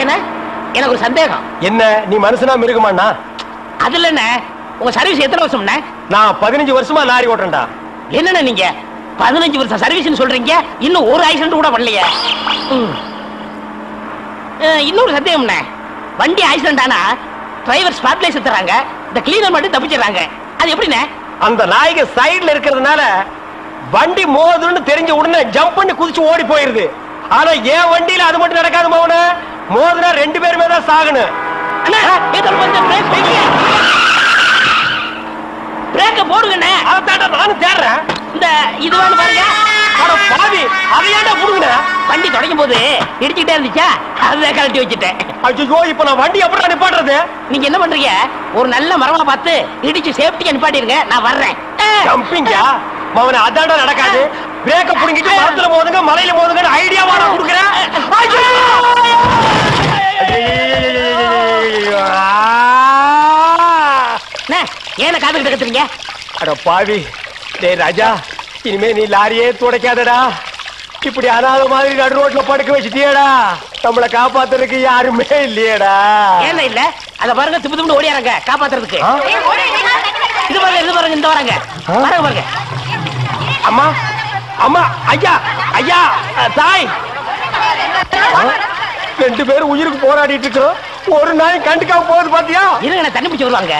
ஏன்னா எனக்கு ஒரு சந்தேகம். என்ன நீ மனுஷனா மிருகமாண்ணா? அதுல என்ன உங்க சர்வீஸ் எத்தனை வருஷம்ண்ணே? நான் 15 வருஷமா லாரி ஓட்டுறேன்டா. என்னண்ணே நீங்க 15 வருஷம் சர்வீஸ்னு சொல்றீங்க, இன்னும் ஒரு ஆக்சிடென்ட் கூட பண்ணலையே. இன்னொரு சந்தேகம்ண்ணே, வண்டி ஆக்சிடென்ட் ஆனா டிரைவர் ஸ்பாட்லைஸ் தராங்க, இந்த கிளீனர் மட்டும் தப்பிச்சிடறாங்க. அது எப்படிண்ணே? அந்த நாய்க்கு சைடுல இருக்கிறதுனால வண்டி மோதுன்னு தெரிஞ்ச உடனே ஜம்ப் பண்ணி குதிச்சு ஓடி போயிருது. ஆனா ஏன் வண்டியில அது மட்டும் நடக்காது மோன, மோதுனா 2 பேருமே தான் சாகணும். பிரேக்க போடுங்கண்ணே. அதான்டா நானும் தேடுறேன். இந்த இது வேணும் பாருங்க. அட பாவி, அதையாண்டா புடுங்கன? வண்டி தொடங்கும் போது இடிச்சுக்கிட்டே இருந்துச்சா, அதை கழட்டி வச்சுட்டேன். ஐயோ, இப்ப நான் வண்டி எப்படி நிப்பாட்டுறது? நீங்க என்ன பண்றீங்க, ஒரு நல்ல மரமா பார்த்து இடிச்சு சேஃப்டியா நிப்பாட்டிருங்க, நான் வர்றேன். ஜம்பிங்கா மவன, அதான்டா நடக்காது. பிரேக்க புடுங்கிட்டு மரத்துல மோதுங்க, மலையில மோதுங்கன்னு ஐடியாவா நான் கொடுக்குறேன். ஏன காதுகிட்ட கத்துறீங்க? அட பாவி, டேய் ராஜா, இனிமே நீ லாரியே துடைக்காதடா. இப்படி அனாத மாதிரி நடு ரோட்ல படுக்க வச்சுட்டியடா. நம்மளை காப்பாத்துறதுக்கு யாருமே இல்லையடா. ஏன் இல்ல? அத பாருங்க, திப்பு திப்பு ஓடியாராங்க காப்பாத்துறதுக்கு. இது பாருங்க, இது பாருங்க, இந்த வராங்க பாருங்க பாருங்க. அம்மா அம்மா, ஐயா ஐயா, தாய், 2 பேரும் உயிருக்கு போராடிட்டு இருக்கோம். ஒரு நாய் கண்டுக்காம போகுது பாத்தியா? இருங்க, நான் தண்ணி பிடிச்சு வருவாங்க.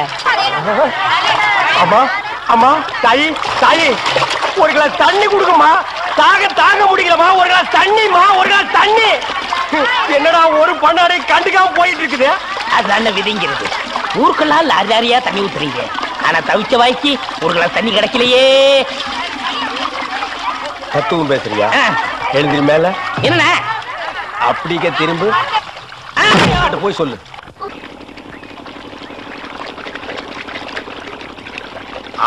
அம்மா அம்மா, தாயி தாயி, ஒரு கிளாஸ் தண்ணி கொடுக்குமா? தாங்க முடியலமா, ஒரு கிளாஸ் தண்ணிமா, ஒரு கிளாஸ் தண்ணி. என்னடா ஒரு பண்ணாடை கண்டுக்காம போயிட்டு இருக்குது? அதுதான் விதிங்கிறது. ஊருக்கெல்லாம் லாரி லாரியா தண்ணி ஊத்துறீங்க, ஆனா தவிச்ச வாய்க்கு ஒரு கிளாஸ் தண்ணி கிடைக்கலையே. தத்துவம் பேசுறியா? எழுந்திரி மேல. என்ன அப்படிக்க திரும்ப போய் சொல்லு.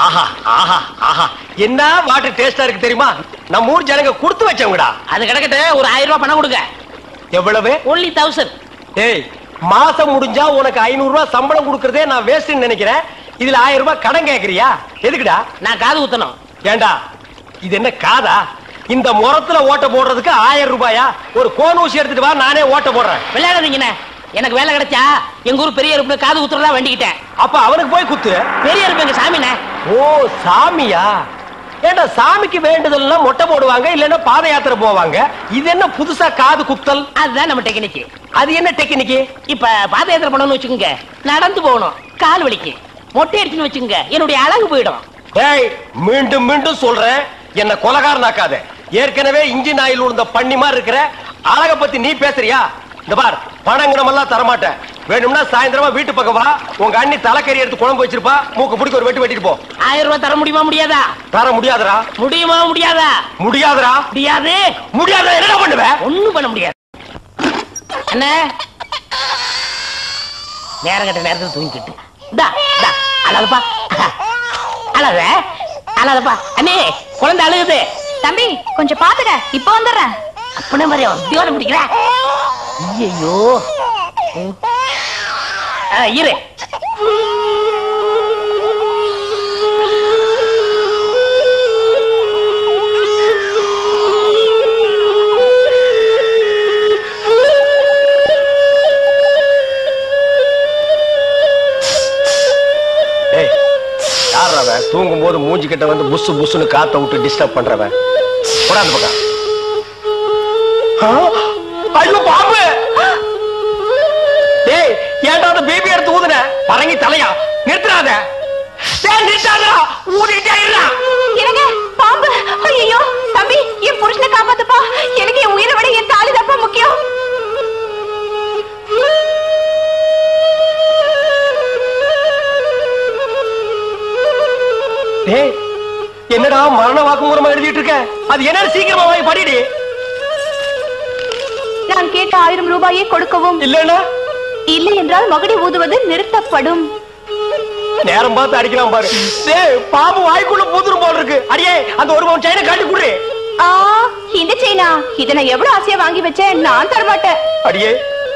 ஆஹா ஆஹா ஆஹா, என்ன வாட்டர் டேஸ்டா இருக்கு தெரியுமா? நம்ம ஊர் ஜனங்க கொடுத்து வச்சவங்கடா. அது கிடக்கட்ட ஒரு 1000 ரூபாய் பணம் கொடுங்க. எவ்வளவு? only 1000. ஏய், மாசம் முடிஞ்சா உனக்கு 500 ரூபாய் சம்பளம் கொடுக்கறதே நான் வேஸ்ட்னு நினைக்கிறேன். இதுல 1000 ரூபாய் கடன் கேக்குறியா? எதுக்குடா? நான் காது ஊத்தணும். ஏண்டா, இது என்ன காதா? இந்த முறத்துல ஓட்ட போடுறதுக்கு 1000 ரூபாயா? ஒரு கோன் ஊசி எடுத்துட்டு வா, நானே ஓட்ட போடுறேன். விளையாடுறீங்கண்ணே. எனக்கு வேலை கிடைச்சா எங்க ஊர் பெரிய இருப்பு காது ஊத்துறதா வேண்டிக்கிட்டேன். அப்ப அவனுக்கு போய் குத்து. பெரிய இருப்பு எங்க சாமிண்ணே. ஓ, சாமியா? ஏண்டா, சாமிக்கு வேண்டுதல்லாம் மொட்டை போடுவாங்க, இல்லன்னா பாத யாத்திரை போவாங்க. இது என்ன புதுசா காது குத்தல்? அதுதான் நம்ம டெக்னிக். அது என்ன டெக்னிக்? இப்ப பாத யாத்திரை பண்ணணும்னு வச்சுக்கோங்க, நடந்து போகணும், கால் வலிக்கு. மொட்டை அடிச்சுன்னு வச்சுக்கோங்க, என்னுடைய அழகு போயிடும். டேய், மீண்டும் மீண்டும் சொல்றேன், என்ன கொலகாரனாக்காத. ஏற்கனவே இன்ஜின் ஆயில் உள்ள பண்ணி மாதிரி இருக்கிற அழக பத்தி நீ பேசுறியா? இந்த பார், பணங்கடம் எல்லாம் தரமாட்டேன். வேணும்னா சாயந்தரமா வீட்டு பக்கம் வா, உங்க அண்ணி தலைக்கறி எடுத்து குழம்பு வச்சிருப்பா, மூக்கு பிடிக்க ஒரு வெட்டு வெட்டிட்டு போ. 1000 ரூபாய் தர முடியுமா முடியாதா? தர முடியாதுடா. முடியுமா முடியாதா? முடியாதுடா. முடியாது. முடியாத என்ன பண்ணுவ? ஒண்ணும் பண்ண முடியாது. என்ன நேரம் கட்ட நேரத்தில் தூங்கிக்கிட்டு அழகப்பா, அழகப்பா. அண்ணே, குழந்தை அழுகுது. தம்பி கொஞ்சம் பாத்துக்க, இப்ப வந்துடுறேன். அப்படி மாதிரி தியோட பிடிக்கிற. ஐயோ, இரு. தூங்கும் போது மூஞ்சி கிட்ட வந்து புசு புசுன்னு காத்த விட்டு டிஸ்டர்ப் பண்றவன். போடாது பக்கம். ஐயோ பாம்பு! டேய், ஏன்டா அந்த பேபி எடுத்து ஊதுன? பரங்கி தலையா? நிறுத்துறாத. டேய், நிறுத்தாதடா. ஊதிட்டே இருடா. என்னங்க பாம்பு? ஐயோ தம்பி, என் புருஷனை காப்பாத்துப்பா. எனக்கு என் உயிரை விட என் தாலி தப்பா முக்கியம். டேய், என்னடா மரண வாக்குமூலமா எழுதிட்டு இருக்க? அது என்ன, சீக்கிரமா வாங்கி படிடி. நான் கேட்ட 1000 ரூபாயை கொடுக்கவும், இல்லன்னா இல்லை என்றால் மகுடி ஊதுவது நிறுத்தப்படும். நேரம் பார்த்து அடிக்கலாம் பாரு. டேய், பாம்பு வாய்க்குள்ள பூத்துரும் போல இருக்கு. அடியே, அந்த ஒரு பவுன் செயினை காட்டி குடு. இந்த செயினா? இதை நான் எவ்வளவு ஆசையா வாங்கி வச்சேன், நான் தரமாட்டேன். அடியே,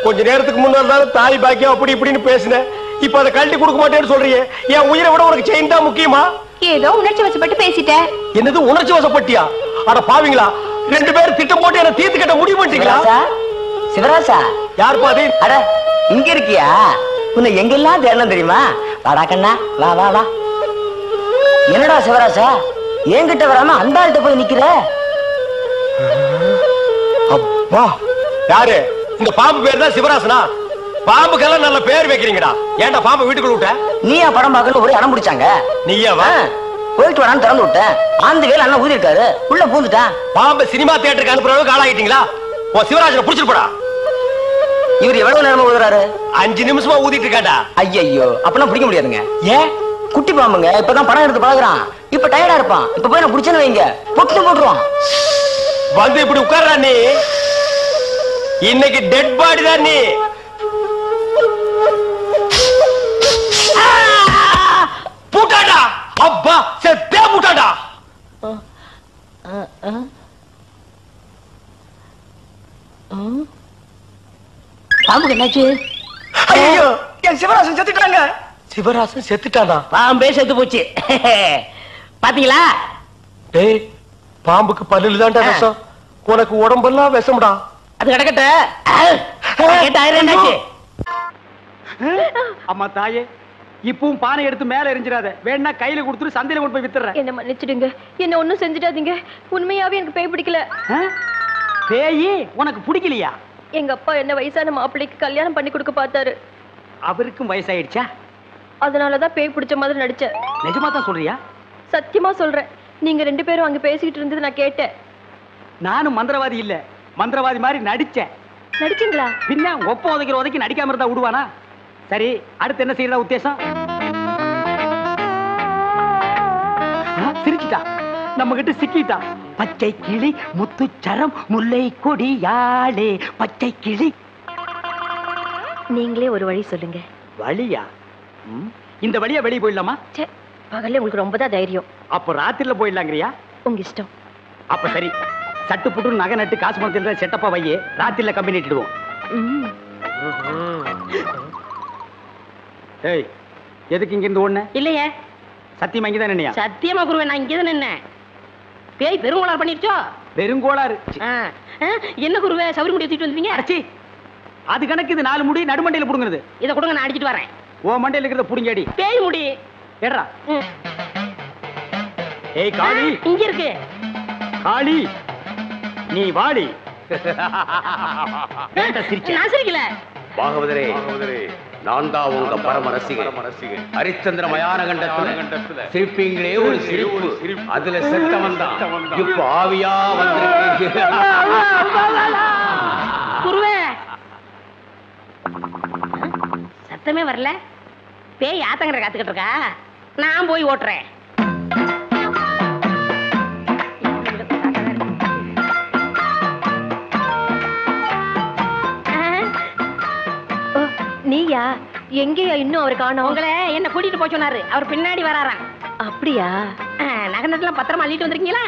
கொஞ்ச நேரத்துக்கு முன்னாடி தாய் பாக்கியம் அப்படி இப்படின்னு பேசினேன். இப்ப அதை கழட்டி கொடுக்க மாட்டேன்னு சொல்றியே. என் உயிரை விட உனக்கு செயின் தான் முக்கியமா? ஏதோ உணர்ச்சி வசப்பட்டு பேசிட்டேன். என்னது உணர்ச்சி வசப்பட்டியா? அட பாவீங்களா, 2 பேரும் திட்டம் போட்டு என்ன தீர்த்து கட்ட முடிவு பண்ணிட்டீங்களா? சிவராசா, யார் பாதி? அட இங்க இருக்கியா? உன்னை எங்கெல்லாம் தேடணும் தெரியுமா? வாடா கண்ணா, வா வா வா. என்னடா சிவராசா, என்கிட்ட வராம அந்த ஆள்கிட்ட போய் நிக்கிற? அப்பா, யாரு? இந்த பாம்பு பேர் தான் சிவராசனா? பாம்புக்கெல்லாம் நல்ல பேர் வைக்கிறீங்கடா. ஏன்டா பாம்பு வீட்டுக்குள்ள விட்ட? நீயா படம் பார்க்கணும் ஒரு இடம் பிடிச்சாங்க. நீயாவா? போயிட்டு வரான்னு திறந்து விட்டேன். ஆந்த வேலை அண்ணன் ஊதி இருக்காரு, உள்ள பூந்துட்டான். பாம்பு சினிமா தியேட்டருக்கு அனுப்புற அளவுக்கு ஆளாயிட்டீங்களா? ஓ சிவராஜனை புடிச்சிட்டு போடா. இவர் எவ்வளவு நேரமா ஊதுறாரு? 5 நிமிஷமா ஊதிட்டு இருக்காண்டா. ஐயோ, அப்பனா பிடிக்க முடியாதுங்க. ஏன்? குட்டி பாம்புங்க, இப்பதான் படம் எடுத்து பழகுறான். இப்ப டயர்டா இருப்பான். இப்ப போய் நான் பிடிச்சேன்னு வைங்க, பொட்டு போட்டுருவான். வந்து இப்படி உட்கார்றா நீ. இன்னைக்கு டெட் பாடி தான் நீ. பூட்டாடா. அப்பா செத்தே பூட்டாடா. பாம்புக்கு என்னாச்சு? ஐயோ, என் சிவராசன் செத்துட்டாங்க. சிவராசன் செத்துட்டானா? பாம்பே செத்து போச்சு. பாத்தீங்களா? டேய், பாம்புக்கு பல்லுல தான்டா விஷம். உனக்கு உடம்பெல்லாம் விஷம்டா. அது கிடக்கட்ட. என்னாச்சு? அம்மா தாயே, இப்பவும் பானை எடுத்து மேல எரிஞ்சிடாத. வேணா கையில கொடுத்துட்டு சந்தையில கொண்டு போய் வித்துறேன். என்ன மன்னிச்சிடுங்க, என்ன ஒண்ணும் செஞ்சிடாதீங்க. உண்மையாவே எனக்கு பேய் பிடிக்கல. பேயி உனக்கு பிடிக்கலையா? எங்க அப்பா என்ன வயசான மாப்பிள்ளைக்கு கல்யாணம் பண்ணி கொடுக்க பார்த்தாரு. அவருக்கும் வயசாயிடுச்சா? அதனாலதான் பேய் பிடிச்ச மாதிரி நடிச்சேன். நிஜமா தான் சொல்றியா? சத்தியமா சொல்றேன். நீங்க 2 பேரும் அங்க பேசிக்கிட்டு இருந்தது நான் கேட்டேன். நானும் மந்திரவாதி இல்ல, மந்திரவாதி மாதிரி நடிச்சேன். நடிச்சீங்களா? பின்ன ஒப்ப உதைக்கிற உதைக்கு நடிக்காம இருந்தா விடுவானா? சரி, அடுத்து என்ன செய்யறதா உத்தேசம்? சிரிச்சிட்டா, நம்ம கிட்ட சிக்கிட்டா. பச்சை கிளி முத்துச்சரம் முல்லை கொடி யாழே பச்சை கிளி. நீங்களே ஒரு வழி சொல்லுங்க. வழியா? இந்த வழியா வெளியே போயிடலாமா? பகல்ல உங்களுக்கு ரொம்ப தான் தைரியம். அப்ப ராத்திரில போயிடலாங்கிறியா? உங்க இஷ்டம். அப்ப சரி, சட்டு புட்டு நகை நட்டு காசு பணத்தில் செட்டப்பா வையே, ராத்திரில கம்பெனி இட்டுடுவோம். ஏய், எதுக்கு இங்க இருந்து ஓடுன? இல்லையே. சத்தியமா இங்கதான் நின்னையா? சத்தியமா குருவே, நான் இங்கதான் நின்னேன். பேய் பெருங்கோளாறு பண்ணிருச்சோ? பெருங்கோளாறு. என்ன குருவே, சவுரி முடி தூக்கிட்டு வந்துட்டீங்க? அடச்சி, அது கணக்கு. இது 4 முடி நடுமண்டையில புடுங்குறது. இதை கொடுங்க, நான் அடிச்சிட்டு வரேன். ஓ மண்டையில இருக்கிறத புடுங்கடி. பேய் முடி ஏடா. ஏய் காளி, இங்க இருக்கு. காளி நீ வாடி. நான் சிரிக்கல. பாகவதரே, நான் தான் உங்க பரம ரசிகன். ஹரிச்சந்திர மயான கண்டத்துல சிரிப்பீங்களே ஒரு சிரிப்பு, அதுல செத்தவன் தான் இப்ப ஆவியா வந்திருக்கீங்க. குருவே, சத்தமே வரல. பேய் ஆத்தங்கரை காத்துக்கிட்டு இருக்கா. நான் போய் ஓட்டுறேன். நீயா? எங்கேயா இன்னும் அவர் காணோம்? உங்களை என்ன கூட்டிட்டு போய் சொன்னாரு. அவர் பின்னாடி வராராம். அப்படியா? நகை நட்டுலாம் பத்திரமா அள்ளிட்டு வந்திருக்கீங்களா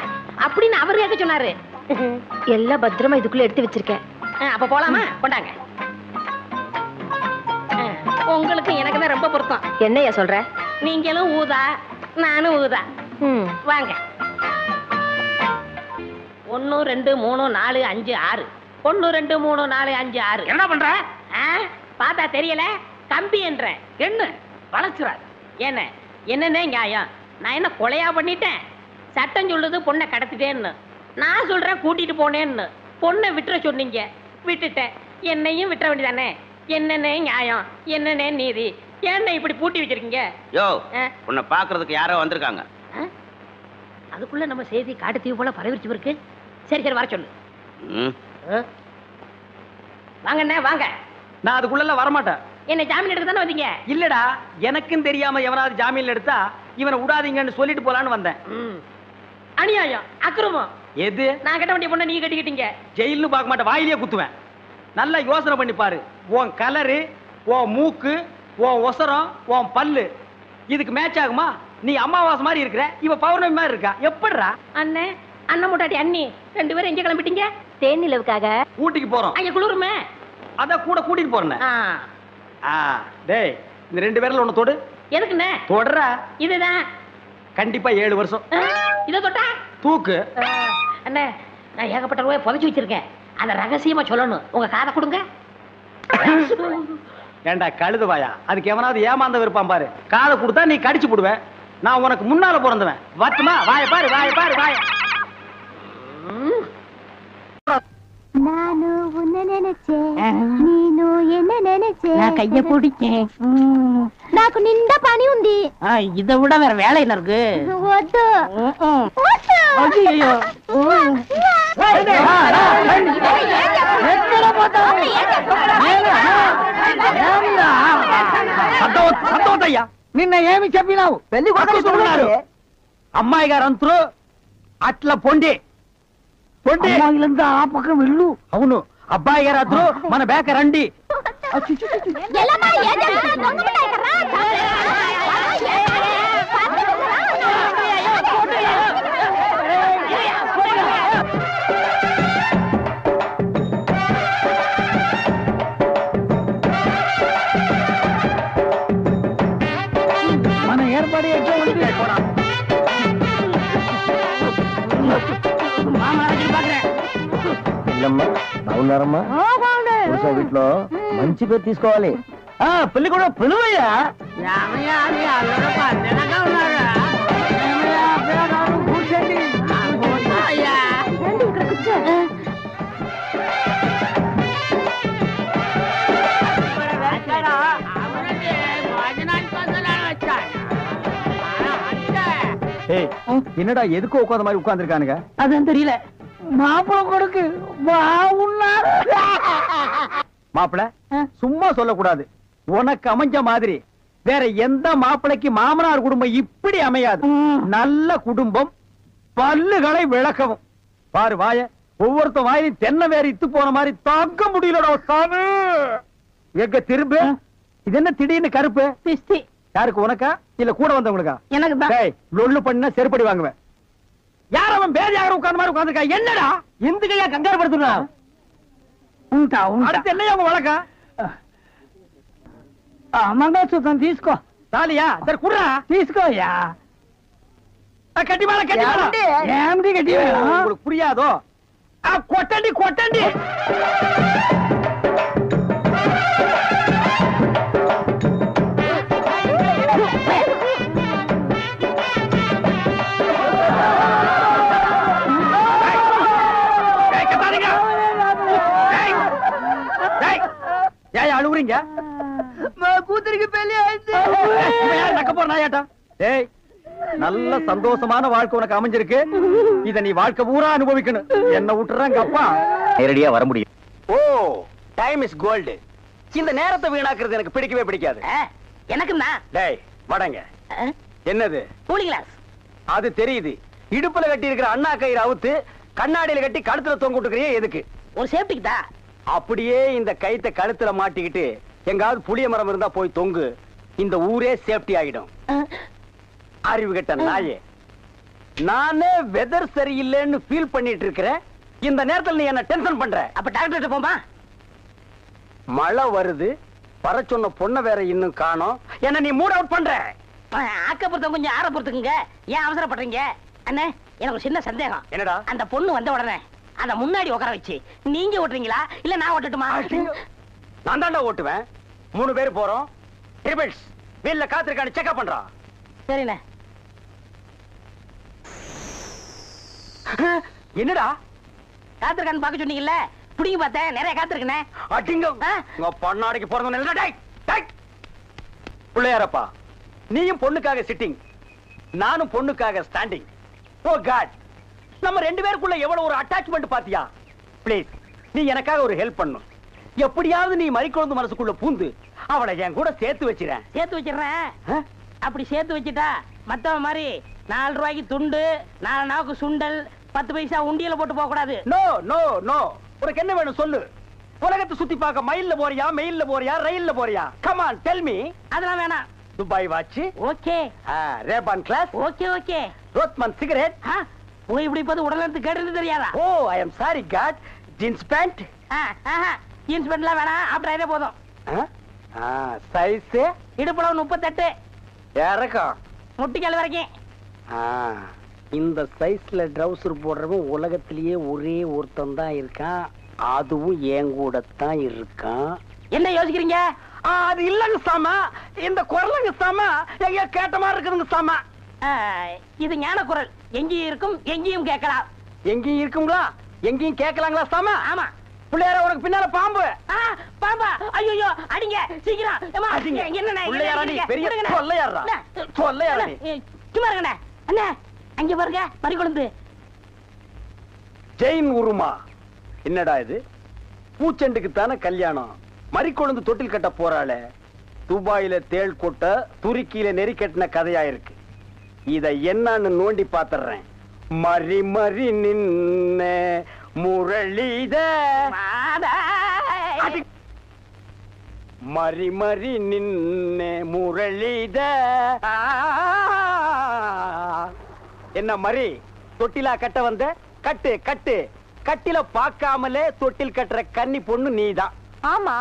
அப்படின்னு அவர் கேட்க சொன்னாரு. எல்லாம் பத்திரமா இதுக்குள்ள எடுத்து வச்சிருக்கேன். அப்ப போலாமா? கொண்டாங்க. உங்களுக்கு எனக்கு தான் ரொம்ப பொருத்தம். என்னையா சொல்ற? நீங்களும் ஊதா, நானும் ஊதா. வாங்க. 1 2 3 4 5 6. 1 2 3 4 5 6. என்ன பண்ற? பார்த்தா தெரியல. கம்பி என்ற என்ன வளைச்சுறாரு. என்ன என்னன்னே நியாயம்? நான் என்ன கொலையா பண்ணிட்டேன்? சட்டம் சொல்லுது பொண்ணை கடத்திட்டேன்னு. நான் சொல்றேன் கூட்டிட்டு போனேன்னு. பொண்ணை விட்டுற சொன்னீங்க, விட்டுட்டேன். என்னையும் விட்டுற வேண்டியதானே? என்னன்னே நியாயம், என்னன்னே நீதி? ஏன்ன இப்படி பூட்டி வச்சிருக்கீங்க? யோ, உன்னை பாக்குறதுக்கு யாரோ வந்திருக்காங்க. அதுக்குள்ள நம்ம செய்தி காட்டு தீவு போல பரவிச்சு இருக்கு. சரி சரி, வர சொல்லு. வாங்கண்ணே வாங்க. நான் அதுக்குள்ள வரமாட்டேன். என்ன ஜாமீன் எடுக்க தானே வந்தீங்க? இல்லடா, எனக்கும் தெரியாம எவனாவது ஜாமீன்ல எடுத்தா இவனை விடாதீங்கன்னு சொல்லிட்டு போலான்னு வந்தேன். அநியாயம், அக்கிரமம். எது? நான் கட்ட வேண்டிய பொண்ணை நீ கட்டிக்கிட்டீங்க. ஜெயில்னு பார்க்க மாட்டேன், வாயிலேயே குத்துவேன். நல்லா யோசனை பண்ணி பாரு. உன் கலரு, உன் மூக்கு, உன் ஒசரம், உன் பல்லு இதுக்கு மேட்ச் ஆகுமா? நீ அமாவாசை மாதிரி இருக்கிற, இவ பௌர்ணமி மாதிரி இருக்கா. எப்படிரா? அண்ணே, அண்ணன் முட்டாட்டி அண்ணி 2 பேரும் எங்க கிளம்பிட்டீங்க? தேன் நிலவுக்காக. ஊட்டிக்கு போறோம். அங்க குளிருமே, அத கூட கூட்டிட்டு போறேன். டேய், இந்த 2 பேர்ல ஒண்ணு தொடு. எதுக்குண்ணே? தொடர. இதுதான் கண்டிப்பா 7 வருஷம். இத தொட்டா தூக்கு. அண்ணே, நான் ஏகப்பட்ட ரூபாய் புதைச்சு வச்சிருக்கேன். அத ரகசியமா சொல்லணும். உங்க காதை கொடுங்க. ஏண்டா கழுதுவாயா, அதுக்கு எவனாவது ஏமாந்த விருப்பான் பாரு. காதை கொடுத்தா நீ கடிச்சு போடுவேன். நான் உனக்கு முன்னால பிறந்தவன். வட்டுமா வாய பாரு, வாய பாரு, வாய. நானு உன்னை நினைச்சேன், நீனு என்ன நினைச்சேன். நான் கைய பிடிச்சேன். నాకు నిండా పని ఉంది. இதை விட வேற வேலை என்ன இருக்கு? వద్దు. ஐயோ సంతోషయ్యా నిన్న ఏమి చెప్పినావు? పెళ్లి కొడుకున్నారు అమ్మాయి గారు అంతరు అట్లా పొండి పొండి ఆ పక్క వెళ్ళు. అవును, అబ్బాయి గారు అద్దరు మన బేక రండి. ఎల్లమ్మా ఏ జరుగుతుందో దొంగముండాయి కర్రా. మన ఏర్పడి ఎట్లా ఉంది? బాగున్నారమ్మా? వీటిలో మంచి పేరు తీసుకోవాలి. పెళ్లి కూడా పిలువయ్యా. என்னடா எதுக்கு உட்காந்த மாதிரி உட்கார்ந்துருக்கானுங்க? அதான் தெரியல. மாப்பிள கொடுக்கு பாவுன்னாரு. மாப்பிள சும்மா சொல்லக்கூடாது. உனக்கு அமைஞ்ச மாதிரி வேற எந்த மாப்பிளைக்கு மாமனார் குடும்பம் இப்படி அமையாது. நல்ல குடும்பம், பல்லுகளை விளக்கவும். பாரு வாய, ஒவ்வொருத்த வாயிலும் தென்னை வேற இத்து போன மாதிரி தாக்க முடியலடா சாமி. எங்க திரும்ப இது என்ன திடீர்னு கருப்பு? பிஸ்தி. யாருக்கு, உனக்கா இல்ல கூட வந்தவங்களுக்கா? எனக்கு தான். லொல்லு பண்ண செருப்படி வாங்குவேன். யார் அவன் பேதியாக உட்கார்ந்த மாதிரி உட்கார்ந்துருக்கா? என்னடா இந்த கையா கங்காரு படுத்துனா? அடுத்து என்னையா உங்க வழக்கா? మంగళసూత్రం తీసుకో. తాలియా సరే కుర్రా తీసుకోయా. కట్టి మేళ కట్టి మేళ ఏమిటి కట్టి మేళ? உங்களுக்கு புரியாதோ? కొట్టండి కొట్టండి. ஏன் அழுகுறீங்க? கூத்துருக்கு பெரிய நக்க போற நாயாட்டா. ஏய், நல்ல சந்தோஷமான வாழ்க்கை உனக்கு அமைஞ்சிருக்கு. இத நீ வாழ்க்கை பூரா அனுபவிக்கணும். என்ன விட்டுறாங்க அப்பா. நேரடியா வர முடியும். ஓ, டைம் இஸ் கோல்டு. இந்த நேரத்தை வீணாக்குறது எனக்கு பிடிக்கவே பிடிக்காது. எனக்குன்னா டேய் வடங்க. என்னது? கூலி கிளாஸ். அது தெரியுது. இடுப்புல கட்டி இருக்கிற அண்ணா கயிறு அவுத்து கண்ணாடியில கட்டி கழுத்துல தொங்க விட்டுக்கிறியே எதுக்கு? ஒரு சேஃப்டிக்கு தான். அப்படியே இந்த கயித்தை கழுத்துல மாட்டிக்கிட்டு எங்காவது புளிய மரம் இருந்தா போய் தொங்கு. இந்த ஊரே சேஃப்டி ஆகிடும். அறிவு கெட்ட நாயே, நானே வெதர் சரியில்லைன்னு ஃபீல் பண்ணிட்டு இருக்கிறேன். இந்த நேரத்தில் நீ என்ன டென்ஷன் பண்ற. அப்ப டாக்டர் போமா? மழை வருது, வர சொன்ன பொண்ணை வேற இன்னும் காணோம். என்ன நீ மூட் அவுட் பண்ற. ஆக்கப்புறத்த கொஞ்சம் ஆற பொறுத்துக்குங்க. ஏன் அவசரப்படுறீங்க? அண்ணே, எனக்கு ஒரு சின்ன சந்தேகம். என்னடா? அந்த பொண்ணு வந்த உடனே அந்த முன்னாடி உட்கார வச்சு நீங்க ஓட்டுறீங்களா இல்ல நான் ஓட்டட்டுமா? நான் தாண்டா ஓட்டுவேன். 3 பேர் போறோம். ட்ரிபிள்ஸ் வீல்ல காத்திருக்கான்னு செக்அப் பண்றா. சரிண்ணே. என்னடா காத்திருக்கான்னு பாக்க சொன்னீங்கல்ல, புடிங்க பார்த்தேன். நிறைய காத்திருக்கனே. அடிங்க உங்க பொண்ணாடிக்கு பிறந்தவன். டேய் டேய் புள்ளையாரப்பா, நீயும் பொண்ணுக்காக சிட்டிங், நானும் பொண்ணுக்காக ஸ்டாண்டிங். ஓ காட், நம்ம 2 பேருக்குள்ள எவ்வளவு ஒரு அட்டாச்மெண்ட் பாத்தியா? ப்ளீஸ் நீ எனக்காக ஒரு ஹெல்ப் பண்ணணும். எப்படியாவது நீ மறிக்குழந்து மனசுக்குள்ள பூந்து அவளை என் கூட சேர்த்து வச்சிரேன். சேர்த்து வச்சிடுறேன். அப்படி சேர்த்து வச்சிட்டா மத்தவன் மாதிரி 4 ரூபாய்க்கு துண்டு, 4 நாவுக்கு சுண்டல், 10 பைசா உண்டியல போட்டு போக கூடாது. No no no. உனக்கு என்ன வேணும் சொல்லு. உலகத்தை சுத்தி பார்க்க மயில்ல போறியா, மெயில்ல போறியா, ரயில்ல போறியா? Come on tell me. அதெல்லாம் வேணாம். Dubai watch okay, Rayban glass okay okay, Rothman cigarette. போய் இப்படி பார்த்து உடலுக்கு கேட்டது தெரியாதா? Oh I am sorry God. Jeans pant. Jeans பேண்ட்லாம் வேணாம். ஆப்டரே போதும். சைஸ் இடுப்புளவு 38, இறக்கம் முட்டிக்கால் வரைக்கும். இந்த சைஸ்ல ட்ரவுசர் போடுறவன் உலகத்திலேயே ஒரே ஒருத்தன் தான் இருக்கான். அதுவும் என் கூட தான் இருக்கான். என்ன யோசிக்கிறீங்க? அது இல்லங்க சாமா, இந்த குரலுங்க சாமா எங்க கேட்ட மாதிரி இருக்குதுங்க சாமா. இது ஞான குரல், எங்கேயும் இருக்கும் எங்கேயும் கேட்கலாம். எங்கேயும் இருக்குங்களா? எங்கேயும் கேட்கலாங்களா சாமா? ஆமா. பிள்ளையார உனக்கு பின்னால பாம்பு. பாம்பா? ஐயோ அடிங்க சீக்கிரம். பெரிய சொல்லையாரா சொல்லையாரா சும்மா இருங்கண்ணே. அண்ணா அங்க பாருங்க மறிக்குழுந்து. ஜெயின் உருமா. என்னடா இது? பூச்செண்டுக்கு தானே கல்யாணம். மறிக்கொழுந்து தொட்டில் கட்ட போறாள. துபாயில தேள் கொட்ட துருக்கியில நெறி கட்டின கதையா இருக்கு. இத என்னன்னு நோண்டி பாத்துறேன். மறி மறி நின்ன முரளித மறி மறி நின்ன முரளித. என்ன மறி தொட்டிலா கட்ட வந்த? கட்டு கட்டு. கட்டில பாக்காமலே தொட்டில் கட்டுற கன்னி பொண்ணு நீதான். ஆமா,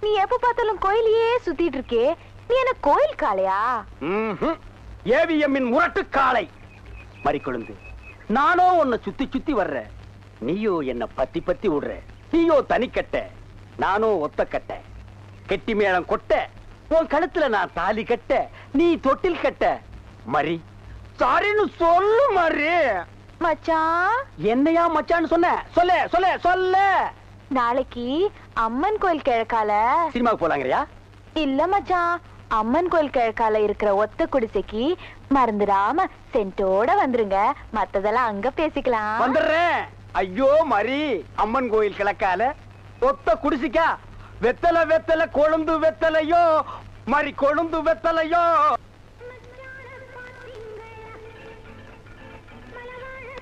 நீ எப்ப பார்த்தாலும் கோயிலையே சுத்திட்டு இருக்கே, நீ என்ன கோயில் காளையா? ஏவிஎம்மின் முரட்டு காளை. மறிக்கொழுந்து, நானோ உன்னை சுத்தி சுத்தி வர்ற, நீயோ என்ன பத்தி பத்தி விடுற. நீயோ தனிக்கட்ட, நானோ ஒத்த கட்ட. கெட்டி மேளம் கொட்ட, உன் கழுத்துல நான் தாலி கட்ட, நீ தொட்டில் கட்ட. மறி சாரின்னு சொல்லு மறி. மச்சான். என்னையா மச்சான்னு சொன்ன? சொல்ல சொல்ல சொல்ல. நாளைக்கு அம்மன் கோயில் கிழக்கால சினிமாவுக்கு போலாங்கறியா? இல்ல மச்சான், அம்மன் கோயில் கிழக்கால இருக்கிற ஒத்த குடிசைக்கு மறந்துடாம சென்ட்டோட வந்துருங்க. மத்ததெல்லாம் அங்க பேசிக்கலாம். வந்துடுறேன். ஐயோ மறி, அம்மன் கோயில் கிழக்கால ஒத்த குடிசைக்கா? வெத்தலை வெத்தலை கொழுந்து வெத்தலையோ மறி, கொழுந்து வெத்தலையோ.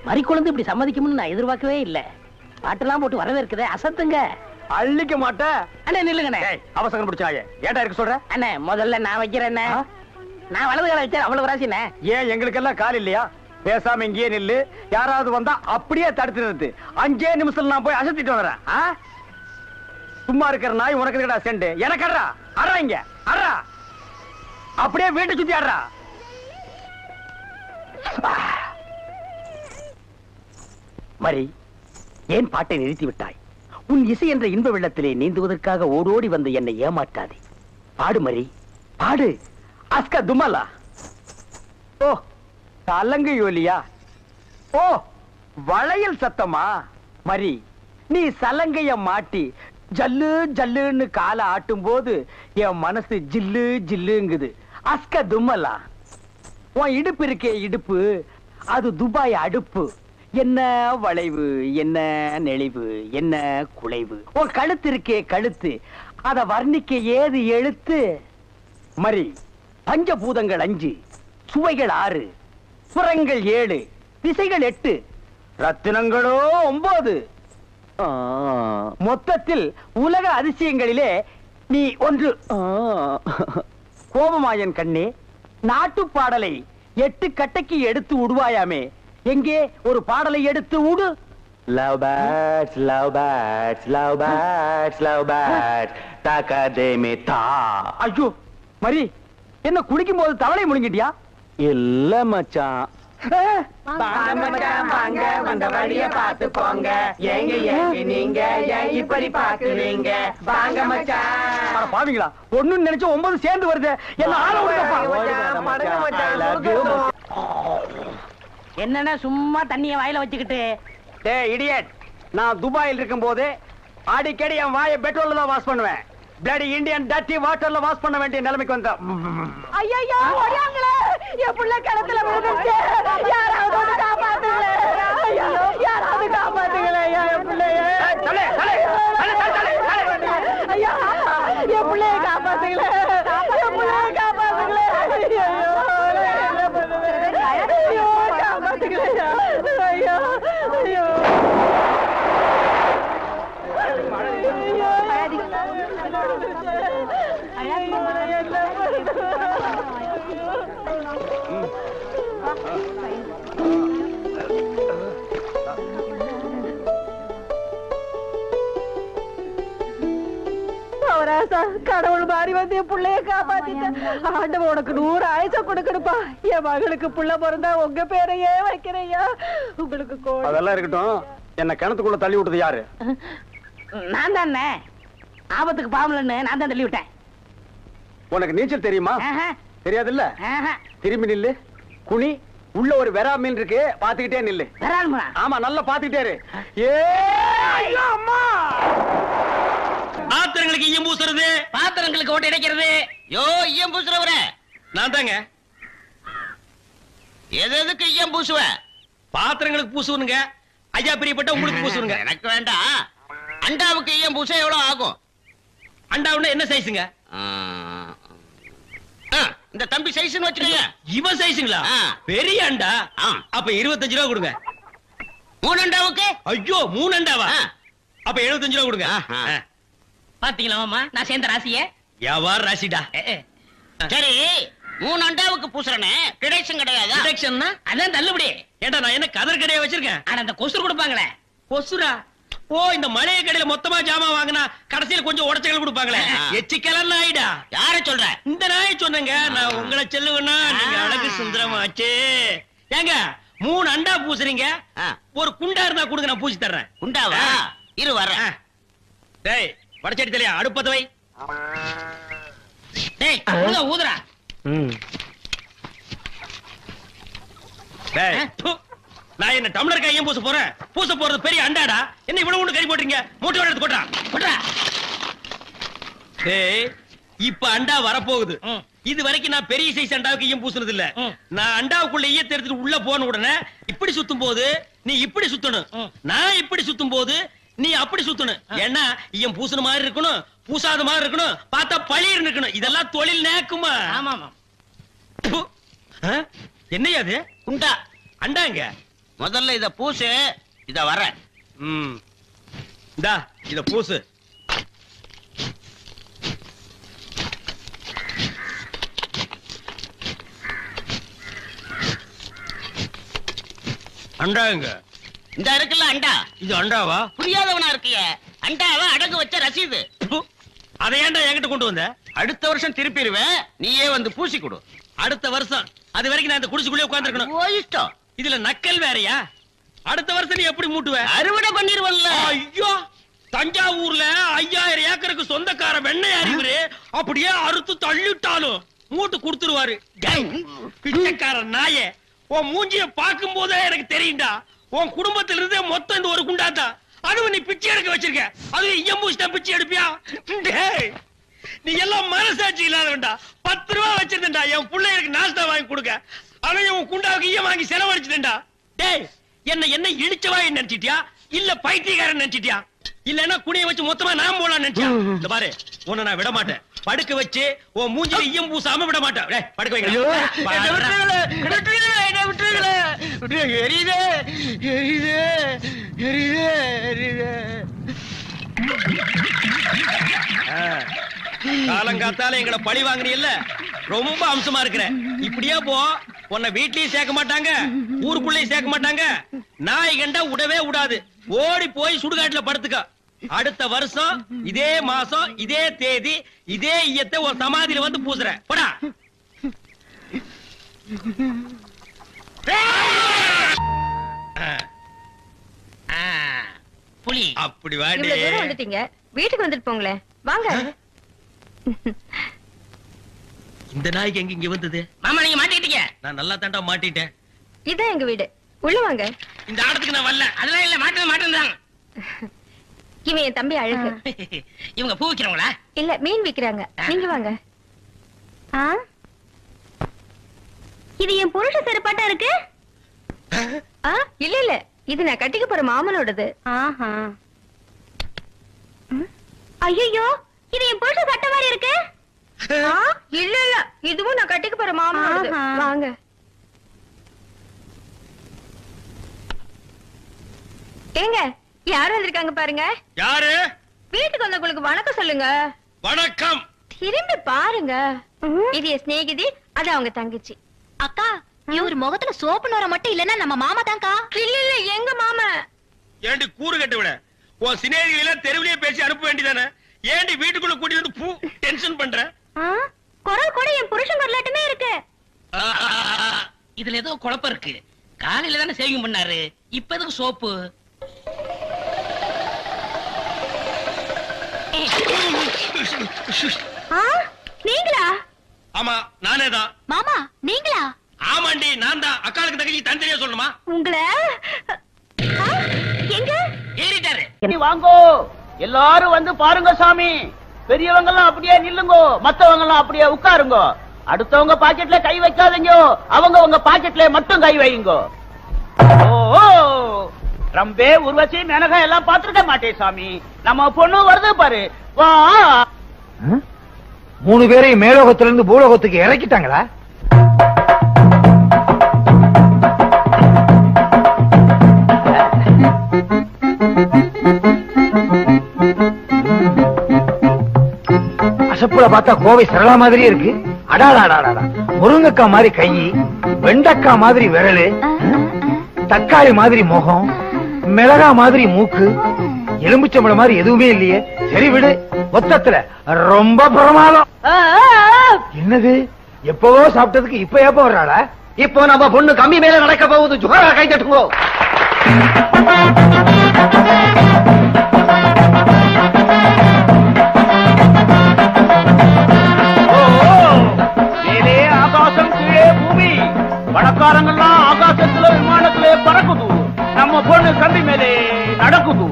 மறிக்குழுந்து இப்படி சம்மதிக்கும்னு நான் எதிர்பார்க்கவே இல்ல. பாட்டெல்லாம் போட்டு வரவேற்குதே, அசத்துங்க. அள்ளிக்க மாட்டேன். அண்ணே நில்லுங்கண்ணே. அவசரம் பிடிச்சாயே ஏடா இருக்கு சொல்ற? அண்ணே முதல்ல நான் வைக்கிறேன். நான் வலது கால வச்சேன், அவ்வளவு ராசிண்ணே. ஏன் எங்களுக்கு எல்லாம் கால் இல்லையா? பேசாம இங்கேயே நில்லு. யாராவது வந்தா அப்படியே தடுத்து நிறுத்து. 5 நிமிஷத்துல நான் போய் அசத்திட்டு வரேன். சும்மா இருக்கிற நாய் உனக்கு இருக்கடா செண்டு. எனக்கு அட்றா அட்றா, இங்க அட்றா. அப்படியே வீட்டை சுத்தி ஆடுறா. மரி, ஏன் பாட்டை நிறுத்தி விட்டாய்? உன் இசை என்ற இன்ப வெள்ளத்திலே நீந்துவதற்காக ஓடோடி வந்து என்னை ஏமாற்றாதே. பாடு மரி, பாடு. அஸ்கா துமலா. ஓ தலங்கு யோலியா. ஓ வளையல் சத்தமா? மரி, நீ சலங்கைய மாட்டி ஜல்லு ஜல்லுன்னு காலை ஆட்டும் போது என் மனசு ஜில்லு ஜில்லுங்குது. அஸ்க தும்மலா. உன் இடுப்பு இருக்கே இடுப்பு, அது துபாய் அடுப்பு. என்ன வளைவு, என்ன நெளிவு, என்ன குலைவு. உன் கழுத்து இருக்கே கழுத்து, அத வர்ணிக்க ஏது எழுத்து? மரி, பஞ்சபூதங்கள் 5, சுவைகள் 6, புறங்கள் 7, திசைகள் 8, ரத்தினங்களோ 9. மொத்தத்தில் உலக அதிசயங்களிலே நீ ஒன்று. கோபமாயன் கண்ணே, நாட்டு பாடலை 8 கட்டைக்கு எடுத்து உடுவாயாமே, எங்கே ஒரு பாடலை எடுத்து உடு. Love birds, love birds, love birds, love birds, takademe ta. ஐயோ மரி, என்ன குளிக்கும் போது தவளை முழுங்கிட்டியா? இல்ல மச்சான். வந்த வழிய பாத்து போங்க. எங்க எங்க நீங்க ஏன் இப்படி பாக்குறீங்க? வாங்க மச்சான். பாவீங்களா, ஒண்ணு நினைச்சு 9 சேர்ந்து வருது. என்ன ஆள விடுப்பா. என்னன்னா சும்மா தண்ணிய வாயில வச்சுக்கிட்டு. டேய் இடியட், நான் துபாயில் இருக்கும் போது அடிக்கடி என் வாயை பெட்ரோல்ல தான் வாஷ் பண்ணுவேன். பிளடி இந்தியன் டர்ட்டி வாட்டர்ல வாஷ் பண்ண வேண்டிய நிலைமைக்கு வந்தேன். ஐயோ ஓடியாங்களே, என் புள்ள கிணத்துல விழுந்துச்சு. யாராவது வந்து காப்பாத்துங்களே. ஐயோ யாராவது காப்பாத்துங்களே. என் பிள்ளைய ஐயா, என் பிள்ளைய காப்பாத்துங்களே. என் பிள்ளைய காப்பாத்துங்களே. ஐயோ காப்பாத்துங்களே. ஐயோ ஐயோ கடவுள் மாறி வந்து என் பிள்ளைய காப்பாத்திட்டேன். ஆண்டவன் உனக்கு 100 ஆயுச கொடுக்கணுப்பா. என் மகளுக்கு புள்ள பிறந்தா உங்க பேரையே வைக்கிறையா. உங்களுக்கு அதெல்லாம் இருக்கட்டும். என்ன கிணத்துக்குள்ள தள்ளி விட்டது யாரு? நான் தானே ஆபத்துக்கு பாவலன்னு நான் தான் தள்ளி விட்டேன். உனக்கு நீச்சல் தெரியுமா? தெரியாதுல்ல? திரும்பி நில்லு, குனி. உள்ள ஒரு வெறா மீன் இருக்கு, பாத்துக்கிட்டே நில்லு. வரானுமா? ஆமா, நல்லா பாத்துக்கிட்டே இரு. அம்மா பாத்திரங்களுக்கு ஈயம் பூசுறது, பாத்திரங்களுக்கு ஓட்டு இடைக்கிறது. யோ ஈயம் பூசுறவர நான் தாங்க. எதுக்கு ஈயம் பூசுவ? பாத்திரங்களுக்கு பூசுவனுங்க. ஐயா பிரியப்பட்ட உங்களுக்கு பூசுவனுங்க. எனக்கு வேண்டாம். அண்டாவுக்கு ஈயம் பூச எவ்வளவு ஆகும்? அண்டாவுன்னா என்ன சைஸுங்க? இந்த தம்பி சைஸ்னு வச்சுக்கோங்க. இவன் சைஸுங்களா? பெரிய அண்டா. அப்ப 25 ரூபா கொடுங்க. 3 அண்டாவுக்கு? ஐயோ 3 அண்டாவா? அப்ப 75 ரூபா கொடுங்க. பாத்தீங்களா மாமா, நான் சேர்ந்த ராசிய வியாபார ராசிடா. சரி, 3 அண்டாவுக்கு பூசுறனே டிடக்ஷன் கிடையாதா? டிடக்ஷன்னா அதான் தள்ளுபடி. ஏண்டா நான் என்ன கதர் கடையா வச்சிருக்கேன்? ஆனா அந்த கொசுறு கொடுப்பாங்களே. கொசுரா? ஓ, இந்த மளிகை கடையில மொத்தமா ஜாமான் வாங்கினா கடைசியில கொஞ்சம் உடச்சல் கொடுப்பாங்களே, எச்சிக்கலாம் நாயிடா. யார சொல்ற? இந்த நாயை சொன்னங்க. நான் உங்களை செல்லுவேன்னா நீங்க அழகு சுந்தரமாச்சு. ஏங்க 3 அண்டா பூசுறீங்க, ஒரு குண்டா இருந்தா கொடுங்க, நான் பூசி தர்றேன். குண்டாவா? இரு வர்றேன். டேய் வடச்சடி தலையா, அடுப்பத வை. டேய் ஊதுறா. டேய் நான் என்ன டம்ளர் கையும் பூச போறேன்? பூச போறது பெரிய அண்டாடா. என்ன இவ்வளவு ஒண்ணு கறி போட்டீங்க? மூட்டை எடுத்து போட்டா போட்டா. டேய் இப்ப அண்டா வரப்போகுது. இது வரைக்கும் நான் பெரிய சைஸ் அண்டாவுக்கு ஈயம் பூசுனது இல்ல. நான் அண்டாவுக்குள்ள ஈயத்தை எடுத்துட்டு உள்ள போன உடனே இப்படி சுத்தும் போது நீ இப்படி சுத்தணும், நான் இப்படி சுத்தும் போது நீ அப்படி சுத்தணும். ஏன்னா ஈயம் பூசுன மாதிரி இருக்கணும், பூசாத மாதிரி இருக்கணும், பார்த்தா பழிர் இருக்கணும். இதெல்லாம் தொழில் நேக்குமா? ஆமா ஆமா. என்னையா அது? குண்டா அண்டாங்க. முதல்ல இத பூசு. இத வர. இந்தா இத பூசு. அண்டாங்க. இந்த இருக்குல்ல அண்டா, இது அண்டாவா? புரியாதவனா இருக்கிய. அண்டாவை அடகு வச்ச ரசீது. அதை ஏன்டா என்கிட்ட கொண்டு வந்த? அடுத்த வருஷம் திருப்பிடுவேன், நீயே வந்து பூசி கொடு. அடுத்த வருஷம்? அது வரைக்கும் நான் இந்த குடிசுக்குள்ளே உட்கார்ந்து இருக்கணும். ஓ இஷ்டம். இதுல நக்கல் வேறயா? அடுத்த வருஷம் நீ எப்படி மூட்டுவ? அறுவடை பண்ணிருவல்ல. ஐயோ, தஞ்சாவூர்ல 5000 ஏக்கருக்கு சொந்தக்கார வெண்ணெய் அறிவுரு அப்படியே அறுத்து தள்ளிட்டாலும் மூட்டு கொடுத்துருவாரு. பிச்சைக்கார நாயே, உன் மூஞ்சிய பார்க்கும் போதே எனக்கு தெரியும்டா, உன் குடும்பத்துல இருந்தே மொத்தம் இந்த ஒரு குண்டாதான். அதுவும் நீ பிச்சை எடுக்க வச்சிருக்க, அது எம்பூசிட்டா பிச்சை எடுப்பியா? நீ எல்லாம் மனசாட்சி இல்லாதவன்டா. 10 ரூபா வச்சிருந்தா என் பிள்ளைகளுக்கு நாஸ்தா வாங்கி கொடுக்க, அவன் உன் குண்டாவுக்கு ஈயம் வாங்கி செலவழிச்சுட்டா. டேய் என்ன இழிச்சவா நினைச்சிட்டியா, இல்ல பைத்தியக்காரன் நினைச்சிட்டியா, இல்லன்னா குனிய வச்சு மொத்தமா நான் போலாம் நினைச்சியா? இந்த பாரு, உன்னை நான் விட மாட்டேன். படுக்க வச்சு உன் மூஞ்சில ஈயம் பூசாம விட மாட்டேன். டேய் படுக்க வைங்க. காலங்காத்தால எங்களை பழி வாங்குறீல்ல, ரொம்ப அம்சமா இருக்கிற. இப்படியே போ, உன்னை வீட்லயும் சேர்க்க மாட்டாங்க, ஊருக்குள்ளயும் சேர்க்க மாட்டாங்க. நாய் கண்டா விடவே விடாது. ஓடி போய் சுடுகாட்டுல படுத்துக்க. அடுத்த வருஷம் இதே மாசம் இதே தேதி இதே ஈயத்தை ஒரு சமாதியில வந்து பூசுற. போடா. புலி அப்படி வாடி. இவ்வளவு தூரம் வந்துட்டீங்க, வீட்டுக்கு வந்துட்டு போங்களேன். வாங்க. இந்த நாய்க்கு எங்க இங்க வந்தது? மாமா நீங்க மாட்டிக்கிட்டீங்க. நான் நல்லா தாண்டா மாட்டிட்டேன். இதான் எங்க வீடு, உள்ள வாங்க. இந்த ஆடத்துக்கு நான் வரல. அதெல்லாம் இல்ல, மாட்டேன். இவன் என் தம்பி அழகு. இவங்க பூ விக்கிறவங்களா? இல்ல, மீன் விக்கிறாங்க. நீங்க வாங்க. இது என் புருஷ செருப்பாட்டா இருக்கு. இல்ல இது நான் கட்டிக்க போற மாமனோடது. ஐயோ, இது என் புருஷ சட்டை மாதிரி இருக்கு. இல்ல இதுவும் நான் கட்டிக்க போற மாமனோடது. வாங்க. ஏங்க, யாரு வந்திருக்காங்க பாருங்க. யாரு? வீட்டுக்கு வந்தவங்களுக்கு வணக்கம் சொல்லுங்க. வணக்கம். திரும்பி பாருங்க. இது என் சிநேகிதி, அது அவங்க தங்கச்சி. அக்கா, இவர் முகத்துல சோப்பு நோர மட்டும் இல்லன்னா நம்ம மாமா தான்க்கா. இல்ல எங்க மாமா. ஏண்டி கூறு கட்ட விட, உன் சிநேகிதிகளை தெருவிலேயே பேசி அனுப்ப வேண்டியதானே? ஏண்டி வீட்டுக்குள்ள கூட்டி வந்து பூ டென்ஷன் பண்ற? குரல் கூட என் புருஷன் வரலாட்டுமே இருக்கு. இதுல ஏதோ குழப்பம் இருக்கு. காலையில தானே சேவிங் பண்ணாரு, இப்ப எதுக்கு சோப்பு? நீங்களா? ஆமா நானே தான். மாமா நீங்களா? ஆமாண்டி நான் தான். அக்காளுக்கு தங்கச்சி தனித்தனியா சொல்லணுமா? உங்களை எங்க ஏறிட்டாரு. வாங்கோ எல்லாரும் வந்து பாருங்க சாமி. பெரியவங்க எல்லாம் அப்படியே நில்லுங்கோ, மத்தவங்க எல்லாம் அப்படியே உட்காருங்க. அடுத்தவங்க பாக்கெட்ல கை வைக்காதீங்க, அவங்க உங்க பாக்கெட்ல மட்டும் கை வைங்க. ஓ ரம்பே உருவச்சி மேனகா எல்லாம் பாத்துருக்க மாட்டேன் சாமி. நம்ம பொண்ணு வருது பாரு. வா. 3 பேரையும் மேலோகத்துல இருந்து பூலோகத்துக்கு இறக்கிட்டாங்களா? அசப்புல பார்த்தா கோவை சரளா மாதிரியே இருக்கு. அடாடாடாடா, முருங்கக்காய் மாதிரி கை, வெண்டக்காய் மாதிரி விரலு, தக்காளி மாதிரி முகம், மிளகா மாதிரி மூக்கு, எலும்புச்சம்பளம் மாதிரி எதுவுமே இல்லையே. சரி விடு, மொத்தத்துல ரொம்ப பிரமாதம். என்னது, எப்பவோ சாப்பிட்டதுக்கு இப்ப எப்ப வர்றாளா? இப்போ நம்ம பொண்ணு கம்பி மேல நடக்க போகுது. ஜுகரா கை தட்டுங்கோ. மேலே ஆகாசம், கீழே பூமி. பணக்காரங்கள்லாம் ஆகாசத்துல விமானத்திலே பறக்குது. நம்ம பொண்ணு கம்பி மேலே நடக்குது.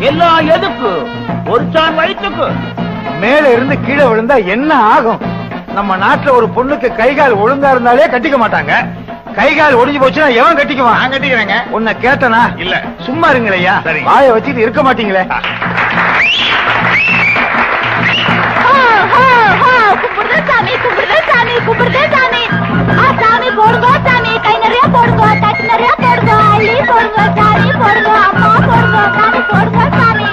எல்லாம் எதுக்கு? ஒரு சான் வயிற்றுக்கு. மேல இருந்து கீழே விழுந்தா என்ன ஆகும்? நம்ம நாட்டுல ஒரு பொண்ணுக்கு கைகால் ஒழுங்கா இருந்தாலே கட்டிக்க மாட்டாங்க. கைகால் ஒடிஞ்சு போச்சுன்னா எவன் கட்டிக்குவான்? நான் கட்டிக்கிறேங்க. உன்னை கேட்டனா? இல்ல. சும்மா இருங்களையா, வாயை வச்சுட்டு இருக்க மாட்டீங்களே. சாமி கும்பிடுற சாமி, கும்பிடுற சாமி. சாமி போடுங்க சாமி, கை நிறைய போடுங்க, தட்டு நிறைய போடுங்க, அள்ளி போடுங்க சாமி, போடுங்க அம்மா, போடுங்க சாமி, போடுங்க சாமி.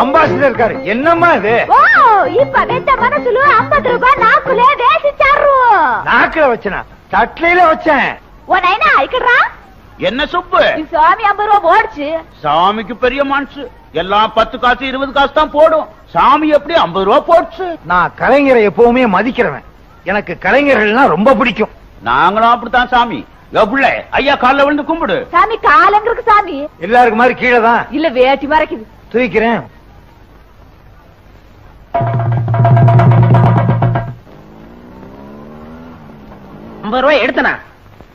அம்பாசிடர் இருக்காரு. என்னம்மா இது? இப்ப வெச்ச மனசுல 50 ரூபாய் நாக்குல வேசிச்சாரு. நாக்குல வச்சனா? தட்லையில வச்சேன். உன்னைனா ஐக்கறா? என்ன சுப்பு? சாமி 50 ரூபாய் போடுச்சு. சாமிக்கு பெரிய மனசு. எல்லாம் 10 காசு 20 காசு தான் போடும். சாமி எப்படி 50 ரூபாய் போடுச்சு? நான் கலைஞரை எப்பவுமே மதிக்கிறவன். எனக்கு கலைஞர்கள்னா ரொம்ப பிடிக்கும். நாங்களும் அப்படித்தான் சாமி. எவ்வளவு ஐயா கால்ல விழுந்து கும்பிடு. சாமி காலங்களுக்கு சாமி. எல்லாருக்கும் மாதிரி கீழே தான். இல்ல வேட்டி மறைக்குது. தூக்கிறேன். ரூபாய் எடுத்தனா?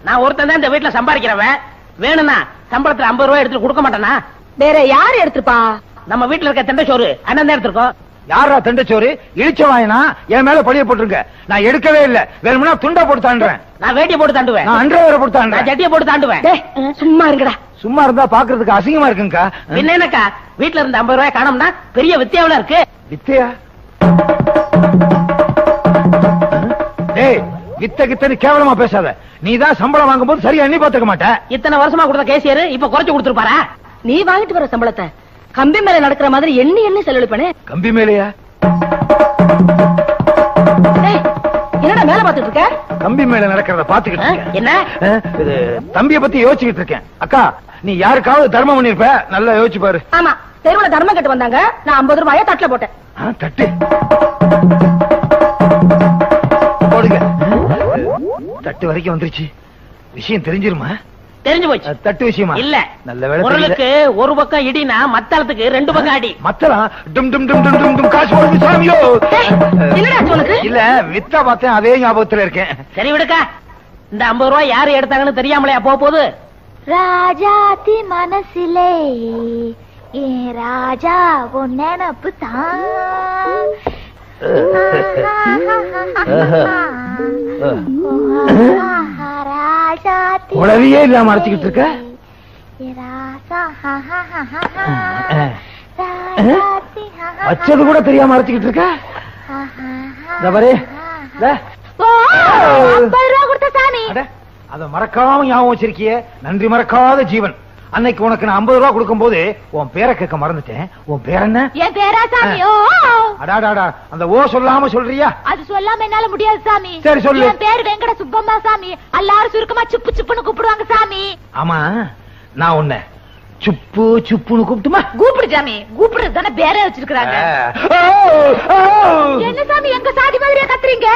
நான் ஒருத்தன் தான் இந்த வீட்டுல சம்பாதிக்கிறவன். வேணும்னா சம்பளத்துல 50 ரூபாய் எடுத்து கொடுக்க மாட்டேனா? வேற யாரு எடுத்துப்பா? நம்ம வீட்டுல இருக்க தண்டச்சோறு அண்ணன் தான் எடுத்திருக்கோம். யாரா தண்டச்சோறு? இழிச்சவாயனா என் மேல பழிய போட்டுருங்க. நான் எடுக்கவே இல்ல. வேணும்னா துண்டா போட்டு தாண்டுறேன். நான் வேட்டியை போட்டு தாண்டுவேன். நான் அண்டர்வேரை போட்டு தாண்டுறேன். ஜட்டியை போட்டு தாண்டுவேன். சும்மா இருங்கடா. சும்மா இருந்தா பாக்குறதுக்கு அசிங்கமா இருக்குங்கக்கா. பின்ன என்னக்கா, வீட்டுல இருந்த 50 ரூபாய் காணோம்னா பெரிய வித்தியாவில இருக்கு. வித்தையா? டேய், வித்த கித்தன்னு கேவலமா பேசாத. நீதான் சம்பளம் வாங்கும் போது சரியா எண்ணி பாத்துக்க மாட்ட. இத்தனை வருஷமா கொடுத்த கேசியர் இப்ப குறைச்சு கொடுத்துருப்பாரா? நீ வாங்கிட்டு வர சம்பளத்தை கம்பி மேல நடக்கிற மாதிரி எண்ணி செலவழிப்பனே. கம்பி மேலையா? என்னடா மேல பாத்துட்டு இருக்க? கம்பி மேல நடக்கிறத பாத்துக்கிட்டு இருக்கேன். என்ன? இது தம்பிய பத்தி யோசிச்சுக்கிட்டு இருக்கேன். அக்கா, நீ யாருக்காவது தர்மம் பண்ணிருப்ப, நல்லா யோசிச்சு பாரு. ஆமா, தெருவுல தர்மம் கட்டு வந்தாங்க. நான் 50 ரூபாய தட்டுல போட்டேன். தட்டு போடுங்க. தட்டு வரைக்கும் வந்துருச்சு. விஷயம் தெரிஞ்சிருமா? தெரிஞ்சு போச்சு. தட்டு விஷயமா? இல்ல. நல்ல வேலை. பொருளுக்கு ஒரு பக்கம் இடினா மத்தளத்துக்கு 2 பக்கம் அடி. மத்தளம் டும் டும் டும் டும் டும் டும் காசு போடுது சாமியோ. என்னடா உனக்கு? இல்ல, வித்தா பார்த்தேன், அதே ஞாபகத்துல இருக்கேன். சரி விடுக்கா. இந்த 50 ரூபாய் யாரு எடுத்தாங்கன்னு தெரியாமலையா போகுது? ராஜாத்தி மனசிலே ஏ ராஜா உன் நினப்பு தான். உடலையே இல்லாம அழைச்சிக்கிட்டு இருக்க. வச்சது கூட தெரியாம அழைச்சிக்கிட்டு இருக்க. அத மறக்காம ஞாபகம் வச்சிருக்கிய. நன்றி மறக்காத ஜீவன். அன்னைக்கு உனக்கு நான் 50 ரூபாய் கொடுக்கும் போது உன் பேரை கேட்க மறந்துட்டேன். உன் பேர் என்ன? என் பேரா சாமி? அடாடாடா, அந்த ஓ சொல்லாம சொல்றியா? அது சொல்லாம என்னால முடியாது சாமி. சரி சொல்லு. என் பேர் வெங்கட சுப்பம்மா சாமி. எல்லாரும் சுருக்கமா சுப்பு சுப்புன்னு கூப்பிடுவாங்க சாமி. ஆமா, நான் உன்னை சுப்பு சுப்புன்னு கூப்பிட்டுமா? கூப்பிடு சாமி, கூப்பிடுறது தானே பேரே வச்சிருக்காங்க. என்ன சாமி எங்க சாதி மாதிரியா கத்துறீங்க?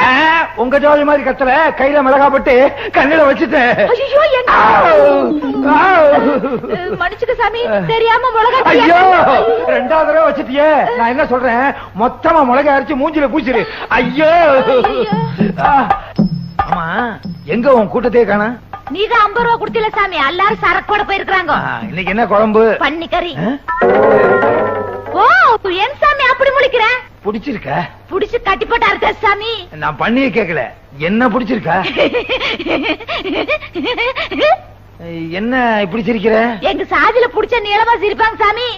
உங்க ஜாதி மாதிரி கத்தல, கையில மிளகா போட்டு கண்ணில வச்சுட்டேன். மன்னிச்சுக்க சாமி, தெரியாம மிளகா. ஐயோ, ரெண்டாவது தடவை வச்சுட்டியே. நான் என்ன சொல்றேன், மொத்தமா மிளகா அரைச்சு மூஞ்சில பூச்சிரு. ஐயோ. ஆமா, எங்க உன் கூட்டத்தையே காணா? நீங்க 50 ரூபா கொடுத்தீல சாமி, எல்லாரும் சரக்கோட போயிருக்காங்க. இன்னைக்கு என்ன குழம்பு? பன்னிக்கறி. ஓ, ஏன் சாமி அப்படி முழிக்கிற? பிடிச்சிருக்க? புடிச்சு கட்டி போட்டு அறுத்த சாமி. நான் பண்ணியே கேக்கல, என்ன பிடிச்சிருக்க? என்ன இப்படி சிரிக்கிற? எங்க சாதியில புடிச்ச நீளமா சிரிப்பாங்க சாமி.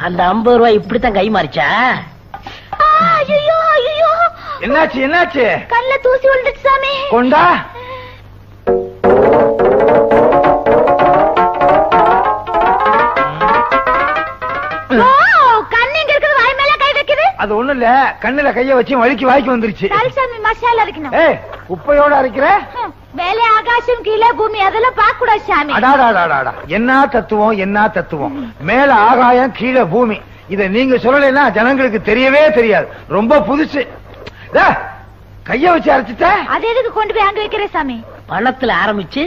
அந்த 50 ரூபாய் இப்படித்தான் கை மாறிச்சா? ஐயோ ஐயோ, என்னாச்சு என்னாச்சு? கல்ல தூசி விழுந்துச்சு சாமி. கொண்டா. கண்ணு இருக்குது, வாய் மேல கை வைக்குது. அது ஒண்ணு இல்ல, கண்ணுல கைய வச்சு வலிக்கு வாய்க்கு வந்துருச்சு. சாமி மசாலா அரைக்கணும். ஏய், உப்பையோட அரைக்கிற? மேலே ஆகாசம் கீழே பூமி, அதெல்லாம் பார்க்க கூடாது சாமி. அடாடாடாடா, என்ன தத்துவம் என்ன தத்துவம். மேல ஆகாயம் கீழே பூமி, இத நீங்க சொல்லலைன்னா ஜனங்களுக்கு தெரியவே தெரியாது. ரொம்ப புதுசு. கைய வச்சு அரைச்சிட்ட? அது எதுக்கு கொண்டு போய் அங்க வைக்கிற சாமி? பணத்துல ஆரம்பிச்சு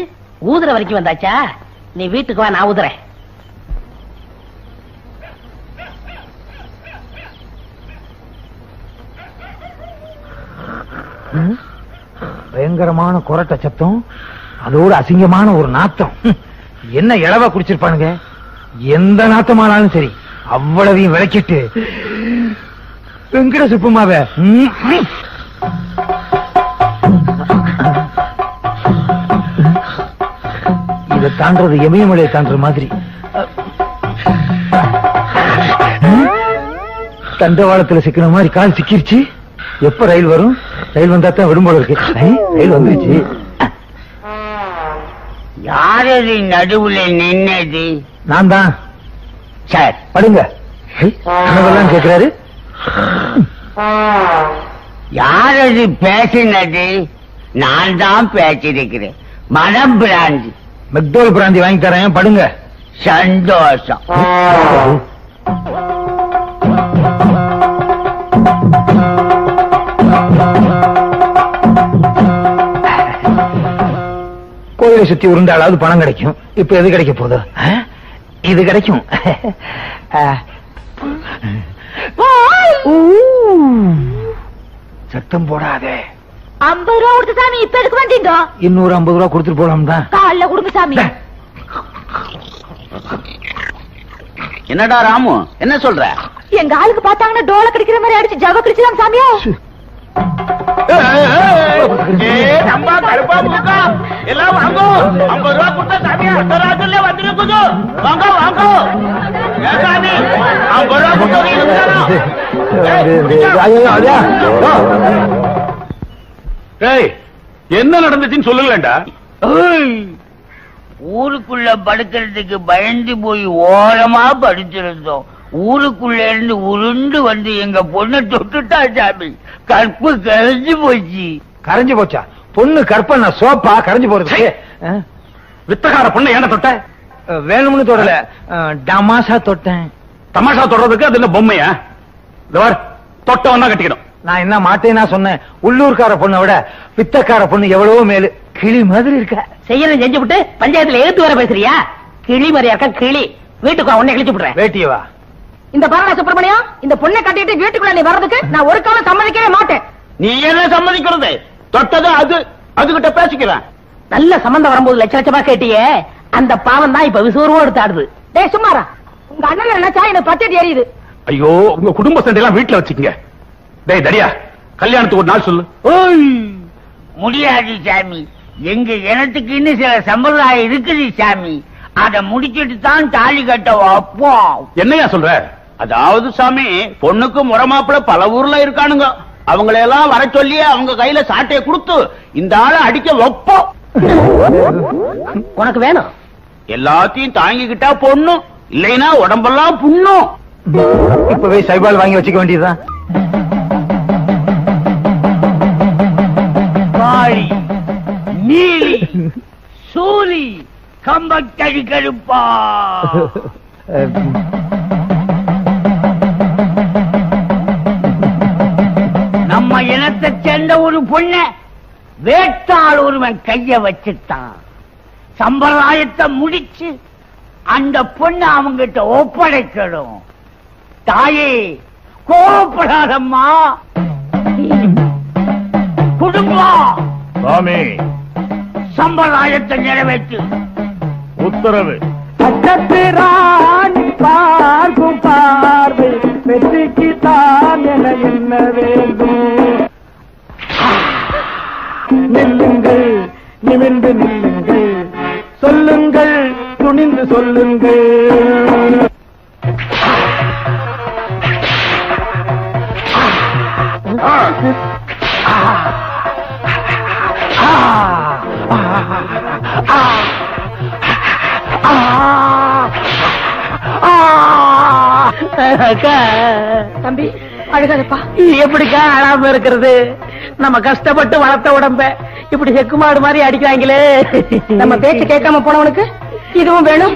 ஊதுற வரைக்கும் வந்தாச்சா? நீ வீட்டுக்கு வா, நான் ஊதுறேன். பயங்கரமான கொரட்ட சத்தம், அதோட அசிங்கமான ஒரு நாத்தம். என்ன இளவா குடிச்சிருப்பானுங்க? எந்த நாத்தமானாலும் சரி, அவ்வளவையும் விளக்கிட்டு வெங்கட சுப்புமாவ இதை தாண்டது எமயமலையை தாண்டுற மாதிரி. தண்டவாளத்துல சிக்கின மாதிரி கால் சிக்கிருச்சு. எப்ப ரயில் வரும்? ரயில் வந்தா தான் விடும் போல இருக்கு. ரயில் வந்துருச்சு. யாரது நடுவுல நின்னது? நான் தான் சார். படுங்க. கனவெல்லாம் கேட்கிறாரு. யாரது பேசினது? நான் தான் பேசிருக்கிறேன். மனம் பிராந்தி. மெக்டோல் பிராந்தி வாங்கி தரேன், படுங்க. சந்தோஷம். கோயிலை சுத்தி உருண்டாலாவது பணம் கிடைக்கும். இப்ப எது கிடைக்க போகுது? இது கிடைக்கும். சத்தம் போடாதே. 50 ரூபா கொடுத்து சாமி, இப்ப எதுக்கு வந்தீங்க? இன்னொரு 50 ரூபா கொடுத்துட்டு போலாம் தான். காலைல கொடுங்க சாமி. என்னடா ராமு, என்ன சொல்ற? எங்க ஆளுக்கு பார்த்தாங்கன்னா டோல கிடைக்கிற மாதிரி அடிச்சு ஜவ கிடைச்சிடாம சாமியா. எல்லாம் வாங்க, 50 ரூபா கொடுத்தா சாமியா ராஜல்ல வந்துருக்குது. வாங்க வாங்க சாமி, 50 ரூபா கொடுத்தா. என்ன நடந்துச்சுன்னு சொல்லுங்களேன்டா. ஊருக்குள்ள படுக்கிறதுக்கு பயந்து போய் ஓரமா படுத்திருந்தோம். ஊருக்குள்ள இருந்து உருண்டு வந்து எங்க பொண்ணை தொட்டுட்டா சாமி. கற்பு கரைஞ்சு போச்சு. கரைஞ்சு போச்சா? பொண்ணு கற்பனை சோப்பா கரைஞ்சு போறது? வித்தகார பொண்ணை ஏன தொட்ட? வேணும்னு தொடல, டமாசா தொட்டேன். தமாஷா தொடறதுக்கு அது என்ன பொம்மையா? தொட்டவன் தான் கட்டிக்கணும். நான் என்ன மாட்டேன்னா சொன்னேன். உள்ளூர்கார பொண்ணை விட பித்தக்கார பொண்ணு எவ்வளவோ மேலு. கிளி மாதிரி இருக்க. செய்யறது செஞ்சு விட்டு பஞ்சாயத்துல எழுத்து வர பேசுறியா? கிளி மாதிரியா இருக்க கிளி. வீட்டுக்கு உடனே கிழிச்சு விடுறேன். வேட்டியவா? இந்த பாரா சுப்பிரமணியம், இந்த பொண்ணை கட்டிட்டு வீட்டுக்குள்ள நீ வர்றதுக்கு நான் ஒரு காலம் சம்மதிக்கவே மாட்டேன். நீ என்ன சம்மதிக்கிறது? தொட்டது அது, அதுகிட்ட பேசிக்கிறேன். நல்ல சம்பந்தம் வரும்போது லட்ச லட்சமா கேட்டியே, அந்த பாவம் தான் இப்ப விசுவரமா எடுத்து ஆடுது. டேய் சும்மாரா, உங்க அண்ணன் நினைச்சா எனக்கு பச்சை எரியுது. ஐயோ, உங்க குடும்ப சண்டை எல்லாம் வீட்டுல வச்சுக்கங்க. டேய் தடியா, கல்யாணத்துக்கு ஒரு நாள் சொல்லு. முடியாது சாமி. எங்க இனத்துக்கு இன்னும் சில சம்பிரதாயம் இருக்குது சாமி. அதை முடிச்சிட்டு தான் தாலி கட்ட வைப்போம். என்னையா சொல்ற? அதாவது சாமி, பொண்ணுக்கு முறமாப்பிள பல ஊர்ல இருக்கானுங்க. அவங்களையெல்லாம் வர சொல்லி அவங்க கையில சாட்டையை கொடுத்து இந்த ஆளை அடிக்க வைப்போம். உனக்கு வேணும்? எல்லாத்தையும் தாங்கிக்கிட்டா பொண்ணு, இல்லைன்னா உடம்பெல்லாம் புண்ணும். இப்பவே சைபால் வாங்கி வச்சுக்க வேண்டியதுதான். காளி, நீலி, சூரி கம்பக்கடி கருப்பா. நம்ம இனத்தை சேர்ந்த ஒரு பொண்ண வேட்டாள் ஒருவன் கைய வச்சுட்டான். சம்பிரதாயத்தை முடிச்சு அந்த பொண்ணை அவங்கிட்ட ஒப்படைக்கணும். தாயே கோபப்படாதம்மா. குடும்பம் சாமி சம்பிரதாயத்தை நிறைவேற்று. உத்தரவு. ராணி பார்க்கும் பார்வை வெற்றிக்கு தான் என என்ன வேண்டும். நில்லுங்கள், நிமிர்ந்து நில்லுங்கள், சொல்லுங்கள், துணிந்து சொல்லுங்கள். தம்பி அழுகாதப்பா. எப்படிக்கா அழாம இருக்கிறது? நம்ம கஷ்டப்பட்டு வளர்த்த உடம்ப இப்படி செக்குமாடு மாதிரி அடிக்கிறாங்களே. நம்ம பேச்சு கேட்காம போனவனுக்கு இதுவும் வேணும்,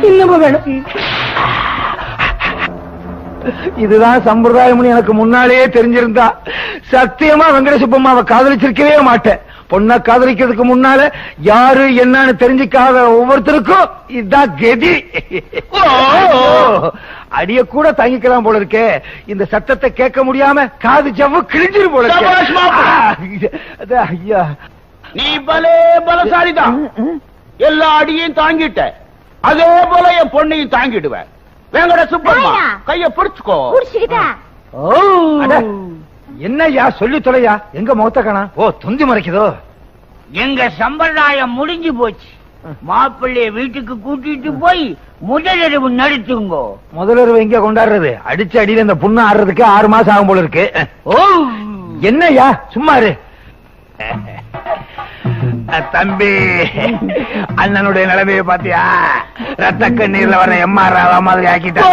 இன்னமும் வேணும். இதுதான் சம்பிரதாயம் எனக்கு முன்னாலேயே தெரிஞ்சிருந்தா சத்தியமா வெங்கட சுப்பம்மாவை காதலிச்சிருக்கவே மாட்டேன். பொண்ணை காதலிக்கிறதுக்கு முன்னால யாரு என்னன்னு தெரிஞ்சுக்காத ஒவ்வொருத்தருக்கும் இதுதான் கதி. அடிய கூட தங்கிக்கலாம் போல இருக்கே. இந்த சத்தத்தை கேட்க முடியாம காது ஜவ்வு கிழிஞ்சிரு போல இருக்கு. ஐயா நீ பலே பலசாலிதான். எல்லா அடியையும் தாங்கிட்ட. அதே போல என் பொண்ணையும் தாங்கிடுவேன். வெங்கட சுப்பம்மா கைய பிடிச்சுக்கோ. என்னய்யா சொல்லி தொலையா? எங்க முகத்த காணா? ஓ துந்தி மறைக்குதோ? எங்க சம்பிரதாயம் முடிஞ்சு போச்சு. மாப்பிள்ளைய வீட்டுக்கு கூட்டிட்டு போய் முதலிரவு நடத்துங்க. முதலிரவு எங்க கொண்டாடுறது? அடிச்சு அடியில இந்த புண்ணு ஆடுறதுக்கு 6 மாசம் ஆகும் போல இருக்கு. ஓ என்னய்யா சும்மா இரு. தம்பி அண்ணனுடைய நிலைமையை பாத்தியா? ரத்த கண்ணீர்ல வர எம்ஆர் ராவா மாதிரி ஆக்கிட்டா.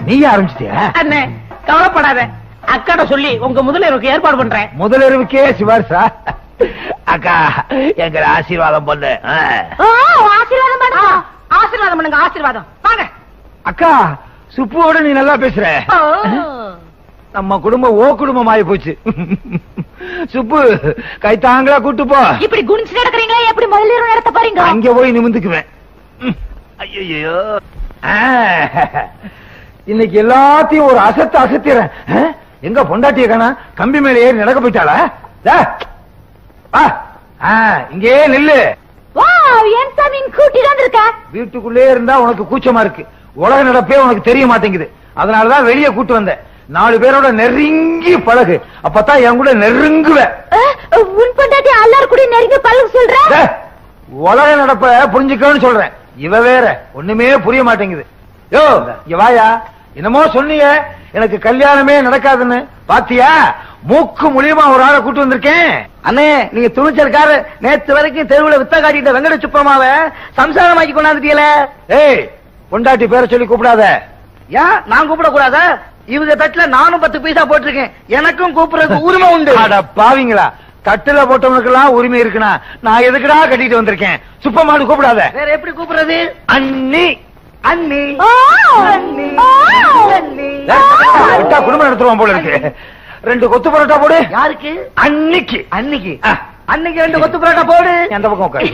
நீ ஆரம்பிச்சிட்டியா? அண்ணே கவலைப்படாத, அக்காட சொல்லி உங்க முதலிரவுக்கு ஏற்பாடு பண்றேன். முதலிரவுக்கே சிவார்சா? அக்கா எங்க ஆசீர்வாதம் பண்ணு. ஆசீர்வாதம் பண்ணுங்க, ஆசீர்வாதம் பண்ணுங்க, ஆசீர்வாதம் வாங்க. அக்கா சுப்புவோட நீ நல்லா பேசுற. நம்ம குடும்பம் ஓ குடும்பம் ஆகி போச்சு. சுப்பு கைத்தாங்களா கூட்டு போ. இப்படி குனிச்சு நடக்கிறீங்களா? எப்படி முதலிரவு நடத்த போறீங்க? அங்க போய் நிமிந்துக்குவேன். ஐயோ இன்னைக்கு எல்லாத்தையும் ஒரு அசத்து அசத்திறேன். எங்க பொண்டாட்டிய காணா? கம்பி மேல ஏறி நடக்க போயிட்டாளா? இங்கே நில்லு. என் சாமி கூட்டி வந்திருக்க. வீட்டுக்குள்ளே இருந்தா உனக்கு கூச்சமா இருக்கு. உலக நடப்பே உனக்கு தெரிய மாட்டேங்குது. அதனாலதான் வெளியே கூட்டு வந்தேன். 4 பேரோட நெருங்கி பழகு, அப்பதான் என் கூட நெருங்குவ. உன் பொண்டாட்டி எல்லாரும் கூட நெருங்கி பழகு சொல்ற? உலக நடப்ப புரிஞ்சுக்கன்னு சொல்றேன். இவ வேற ஒண்ணுமே புரிய மாட்டேங்குது. யோ இங்க வாயா. என்னமோ சொன்னீங்க எனக்கு கல்யாணமே நடக்காதுன்னு. பாத்தியா? மூக்கு மூலியமா ஒரு ஆளை கூட்டு வந்திருக்கேன். அண்ணே நீங்க துணிச்சல்காரு. நேத்து வரைக்கும் தெருவுல வித்த காட்டிட்ட வெங்கட சுப்பமாவ சம்சாரமாக்கி கொண்டாந்துட்டீல. ஏய் பொண்டாட்டி பேரை சொல்லி கூப்பிடாத. ஏன் நான் கூப்பிட கூடாதா? இவங்க தட்டுல நானும் 10 பைசா போட்டிருக்கேன். எனக்கும் கூப்பிடுறதுக்கு உரிமை உண்டு. பாவீங்களா? தட்டுல போட்டவனுக்கெல்லாம் உரிமை இருக்குனா நான் எதுக்குடா கட்டிட்டு வந்திருக்கேன்? சுப்பமாடு கூப்பிடாத. வேற எப்படி கூப்பிடுறது? அண்ணி அண்ணி விட்டா குடும்பம் நடத்துவான் போல இருக்கு. 2 கொத்து பரோட்டா போடு. யாருக்கு? அன்னிக்கு. அன்னிக்கு அன்னைக்கு 2 கொத்து பரோட்டா போடு. அந்த பக்கம் உட்காரு.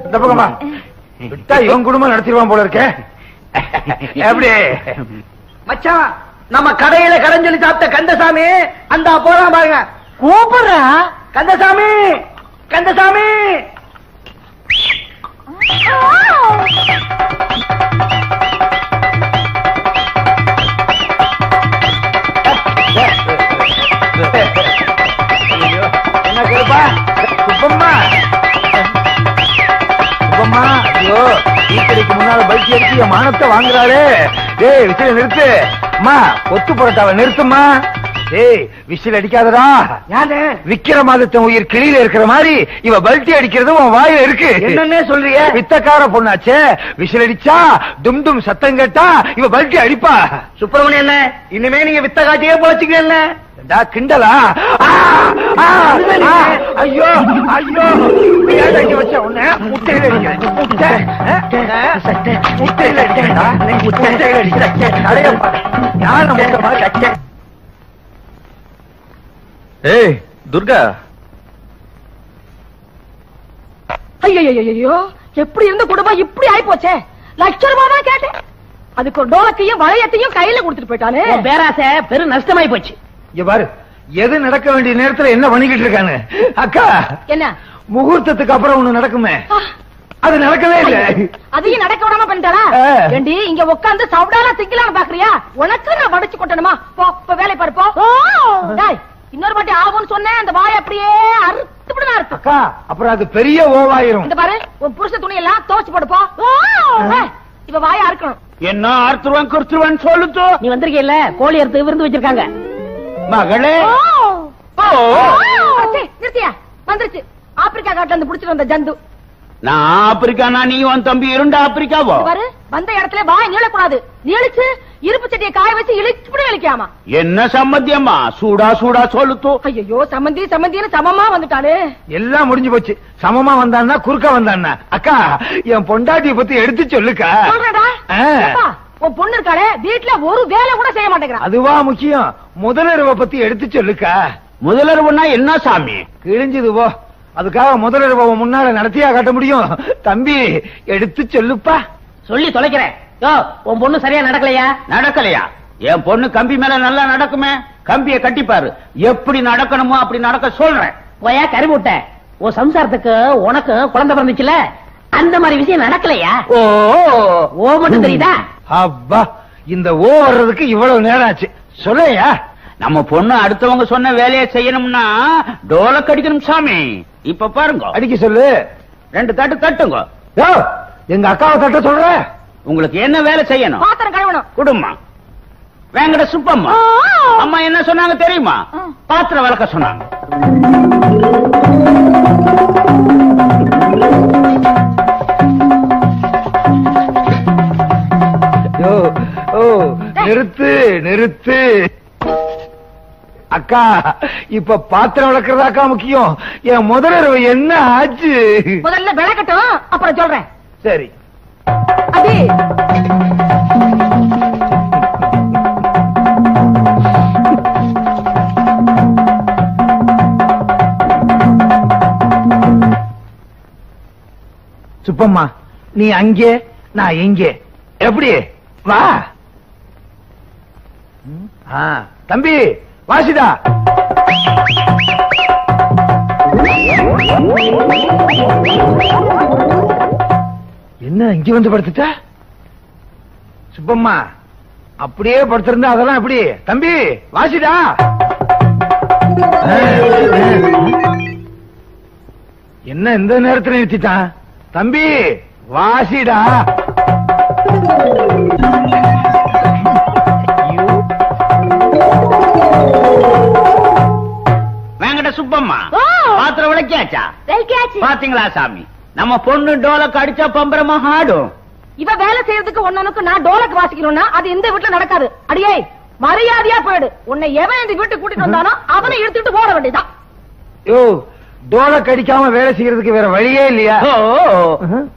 இந்த பக்கமா விட்டா இவன் குடும்பம் நடத்திடுவான் போல இருக்க. எப்படி மச்சான் நம்ம கடையில கடன் சொல்லி சாப்பிட்ட கந்தசாமி அந்த போறான் பாருங்க. கூப்பிடுற கந்தசாமி, கந்தசாமி. என்ன கேப்பா? சுப்பம்மா சுப்பம்மா. ஐயோ வீட்டுக்கு முன்னால பைக் எடுத்து என் மானத்தை வாங்குறாளே. டேய் விசில நிறுத்து. அம்மா கொத்து பரோட்டாவை நிறுத்துமா. ஏய் விசில் அடிக்காதடா. யாரு விக்கிரமாதித்தன் உயிர் கிளியில இருக்கிற மாதிரி இவ பல்ட்டி அடிக்கிறது உன் வாயில இருக்கு. என்னன்னே சொல்றிய? வித்தக்கார பொண்ணாச்சே, விசில் அடிச்சா டும் டும் சத்தம் கேட்டா இவ பல்ட்டி அடிப்பா. சுப்பிரமணியம் என்ன இனிமே நீங்க வித்த காட்டியே போச்சுக்கல. கிண்டலா? ஐயோ ஐயோ அடிக்க வச்ச உன்ன முட்டையில அடிக்கிறேன். முட்டையில அடிக்கிறேன். ஏய் துர்கா, ஐயோ எப்படி இருந்த குடும்பம் இப்படி ஆயி போச்சே. லட்சம் ரூபாய் தான் கேட்டேன், அதுக்கு ஒரு டோலக்கையும் வளையத்தையும் கையில கொடுத்துட்டு போயிட்டானே. பேராசை பெரும் நஷ்டமாயி போச்சு. இங்க பாரு, எது நடக்க வேண்டிய நேரத்துல என்ன பண்ணிக்கிட்டு இருக்காங்க. அக்கா என்ன முகூர்த்தத்துக்கு அப்புறம் ஒண்ணு நடக்குமே, அது நடக்கவே இல்ல. அதையும் நடக்க விடாம பண்ணிட்டாளா? ஏண்டி இங்க உட்கார்ந்து சவுடால திங்கலான்னு பாக்குறியா? உனக்கு நான் வடிச்சு கொட்டணுமா? போ வேலை பாரு போ. இன்னொரு வாட்டி ஆகும்னு சொன்னேன், அந்த வாய் அப்படியே அறுத்துப்படா இருக்கு. அக்கா அப்புறம் அது பெரிய ஓவாயிரும். இந்த பாரு, உன் புருஷ துணி எல்லாம் துவச்சு போடு போ. இப்ப வாய அறுக்கணும். என்ன அறுத்துருவான் குறுத்துருவான்னு சொல்லுத்து. நீ வந்திருக்கீல்ல, கோழி அறுத்து விருந்து வச்சிருக்காங்க. மகளே நிறுத்தியா? வந்துருச்சு ஆப்பிரிக்கா காட்டுல இருந்து புடிச்சிட்டு வந்த ஜந்து. நான் ஆப்பிரிக்கானா நீ உன் தம்பி இரண்டு ஆப்பிரிக்காவோ? பாரு, வந்த இடத்துல வாய் நீளக்கூடாது. நீளிச்சு இருப்பு சட்டியை காய வச்சு இழிச்சு இழிக்காமா. என்ன சம்மந்தியம்மா? சூடா சூடா சொல்லுத்து. ஐயோ சம்மந்தி சம்மந்தின்னு சமமா வந்துட்டாளே. எல்லாம் முடிஞ்சு போச்சு. சமமா வந்தான்னா குறுக்க வந்தான்னா? அக்கா என் பொண்டாட்டிய பத்தி எடுத்து சொல்லுக்கா. உன் பொண்ணு இருக்காளே, வீட்டுல ஒரு வேலை கூட செய்ய மாட்டேங்கிறா. அதுவா முக்கியம்? முதலிரவை பத்தி எடுத்து சொல்லுக்கா. முதலிரவுனா என்ன சாமி? கிழிஞ்சது போ. அதுக்காக முதலிரவை முன்னால நடத்தியா காட்ட முடியும்? தம்பி எடுத்து சொல்லுப்பா. சொல்லி தொலைக்கிறேன். உன் பொண்ணு சரியா நடக்கலையா? நடக்கலையா? என் பொண்ணு கம்பி மேல நல்லா நடக்குமே. கம்பிய கட்டிப்பாரு, எப்படி நடக்கணுமோ அப்படி நடக்க சொல்றேன். போயா கருமுட்ட, உன் சம்சாரத்துக்கு உனக்கு குழந்தை பிறந்துச்சுல, அந்த மாதிரி விஷயம் நடக்கலையா? ஓ மட்டும் தெரியுதா? அப்பா, இந்த ஓ வர்றதுக்கு இவ்வளவு நேரம் ஆச்சு. சொல்லையா? நம்ம பொண்ணு அடுத்தவங்க சொன்ன வேலையை செய்யணும்னா டோலக் அடிக்கணும் சாமி. இப்ப பாருங்க, அடிக்க சொல்லு. 2 தட்டு தட்டுங்க. எங்க அக்காவை தட்ட சொல்ற. உங்களுக்கு என்ன வேலை செய்யணும்? பாத்திரம் கழுவணும். குடும்பம் வேங்கட சுப்பம்மா அம்மா என்ன சொன்னாங்க தெரியுமா? பாத்திரம் விளக்க சொன்னாங்க. நிறுத்து நிறுத்து. அக்கா இப்ப பாத்திரம் விளக்குறதாக்கா முக்கியம். என் முதலிரவு என்ன ஆச்சு? முதல்ல விளக்கட்டும், அப்புறம் சொல்றேன். சரி. அடி சுப்பம்மா, நீ அங்கே நான் எங்கே, எப்படி? வா. தம்பி வாசிதா. என்ன இங்க வந்து படுத்துட்ட? சுப்பம்மா அப்படியே படுத்திருந்தா அதெல்லாம் எப்படி? தம்பி வாசிடா. என்ன இந்த நேரத்தில் நிறுத்திட்டான்? தம்பி வாசிடா. வேங்கட சுப்பம்மா பாத்திரம் விளக்கியாச்சா? பாத்தீங்களா சாமி, நம்ம பொண்ணு டோலக்கு அடிச்சா பம்பரமாக ஆடும். இவ வேலை செய்யறதுக்கு ஒன்னனுக்கு நான் டோலக்கு வாசிக்கணும்னா அது இந்த வீட்டுல நடக்காது. அடியே மரியாதையா போயிடு. உன்னை எவன் இந்த வீட்டுக்கு கூட்டிட்டு வந்தானோ அவனை இழுத்துட்டு போட வேண்டியதான். யோ, டோலக்கு அடிக்காம வேலை செய்யறதுக்கு வேற வழியே இல்லையா?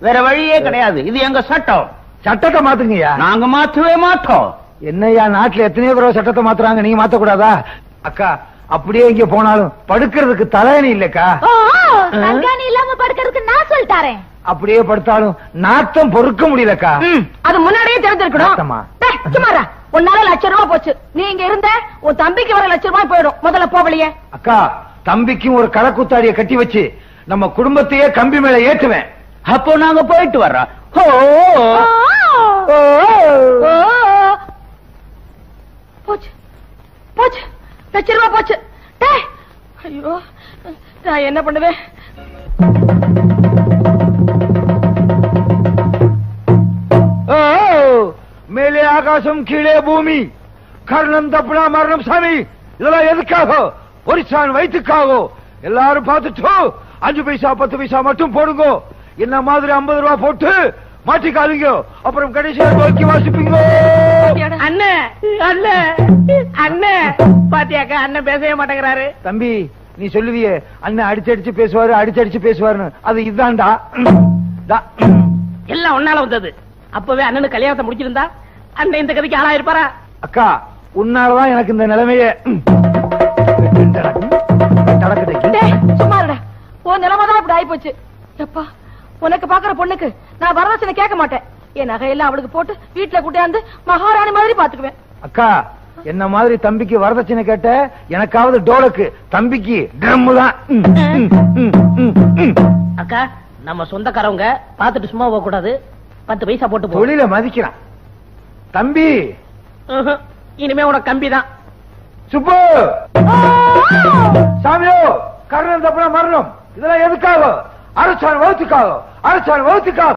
வேற வழியே கிடையாது. இது எங்க சட்டம். சட்டத்தை மாத்துங்கய்யா. நாங்க மாற்றவே மாட்டோம். என்னையா, நாட்டுல எத்தனையோ தடவை சட்டத்தை மாத்துறாங்க, நீங்க மாத்த கூடாதா? அக்கா அப்படியே இங்க போனாலும் படுக்கிறதுக்கு தலையணி இல்லக்கா. தங்காணி இல்லாம படுக்கிறதுக்கு நான் சொல்லிட்டாரேன். அப்படியே படுத்தாலும் நாத்தம் பொறுக்க முடியலக்கா. அது முன்னாடியே தெரிஞ்சிருக்கணும். சும்மாரா, உன்னால ₹1,00,000 போச்சு. நீ இங்க இருந்த உன் தம்பிக்கு வர ₹1,00,000 போயிடும். முதல்ல போவலையே. அக்கா, தம்பிக்கும் ஒரு களக்குத்தாடியை கட்டி வச்சு நம்ம குடும்பத்தையே கம்பி மேல ஏற்றுவேன். அப்போ நாங்க போயிட்டு வர்றோம். போச்சு போச்சு, ₹1,00,000 போச்சு. ஐயோ, நான் என்ன பண்ணுவேன்? மேலே ஆகாசம் கீழே பூமி, கர்ணம் தப்புனா மரணம் சாமி. இதெல்லாம் எதுக்காக? பொரிச்சான் வயிற்றுக்காக. எல்லாரும் பார்த்துட்டு 5 பைசா 10 பைசா மட்டும் போடுங்க. என்ன மாதிரி 50 ரூபாய் போட்டு மாட்டிக்காதீங்க. அப்புறம் கடைசியா நோக்கி வாசிப்பீங்க. அண்ணே அண்ணே அண்ணே பாத்தியாக்கா அண்ணன் பேசவே மாட்டேங்கிறாரு. தம்பி நீ சொல்லுவியே அண்ணன் அடிச்சடிச்சு பேசுவாரு அடிச்சடிச்சு பேசுவாருன்னு, அது இதுதான்டா. எல்லாம் ஒன்னால வந்தது. அப்பவே அண்ணனுக்கு கல்யாணத்தை முடிச்சிருந்தா அண்ணன் இந்த கதைக்கு ஆளா இருப்பாரா? அக்கா உன்னாலதான் எனக்கு இந்த நிலைமையே. சும்மா இருடா. உன் நிலைமைதான் இப்படி ஆயி போச்சு. எப்பா உனக்கு பாக்குற பொண்ணுக்கு நான் வரதட்சணை கேட்க மாட்டேன். என் நகையெல்லாம் அவளுக்கு போட்டு வீட்டுல கூட்டியாந்து மகாராணி மாதிரி பாத்துக்குவேன். அக்கா என்ன மாதிரி தம்பிக்கு வரதட்சணை கேட்ட, எனக்காவது டோலக்கு, தம்பிக்கு ட்ரம் தான். அக்கா நம்ம சொந்தக்காரவங்க பாத்துட்டு சும்மா போக கூடாது. 10 பைசா போட்டு தொழில மதிக்கிறான் தம்பி. இனிமே உனக்கு கம்பி தான். சுப்பு சாமியோ கர்ணன் தப்புனா மரணம். இதெல்லாம் எதுக்காக? அரசான் வகுத்துக்காக. அரசான் வகுத்துக்காக.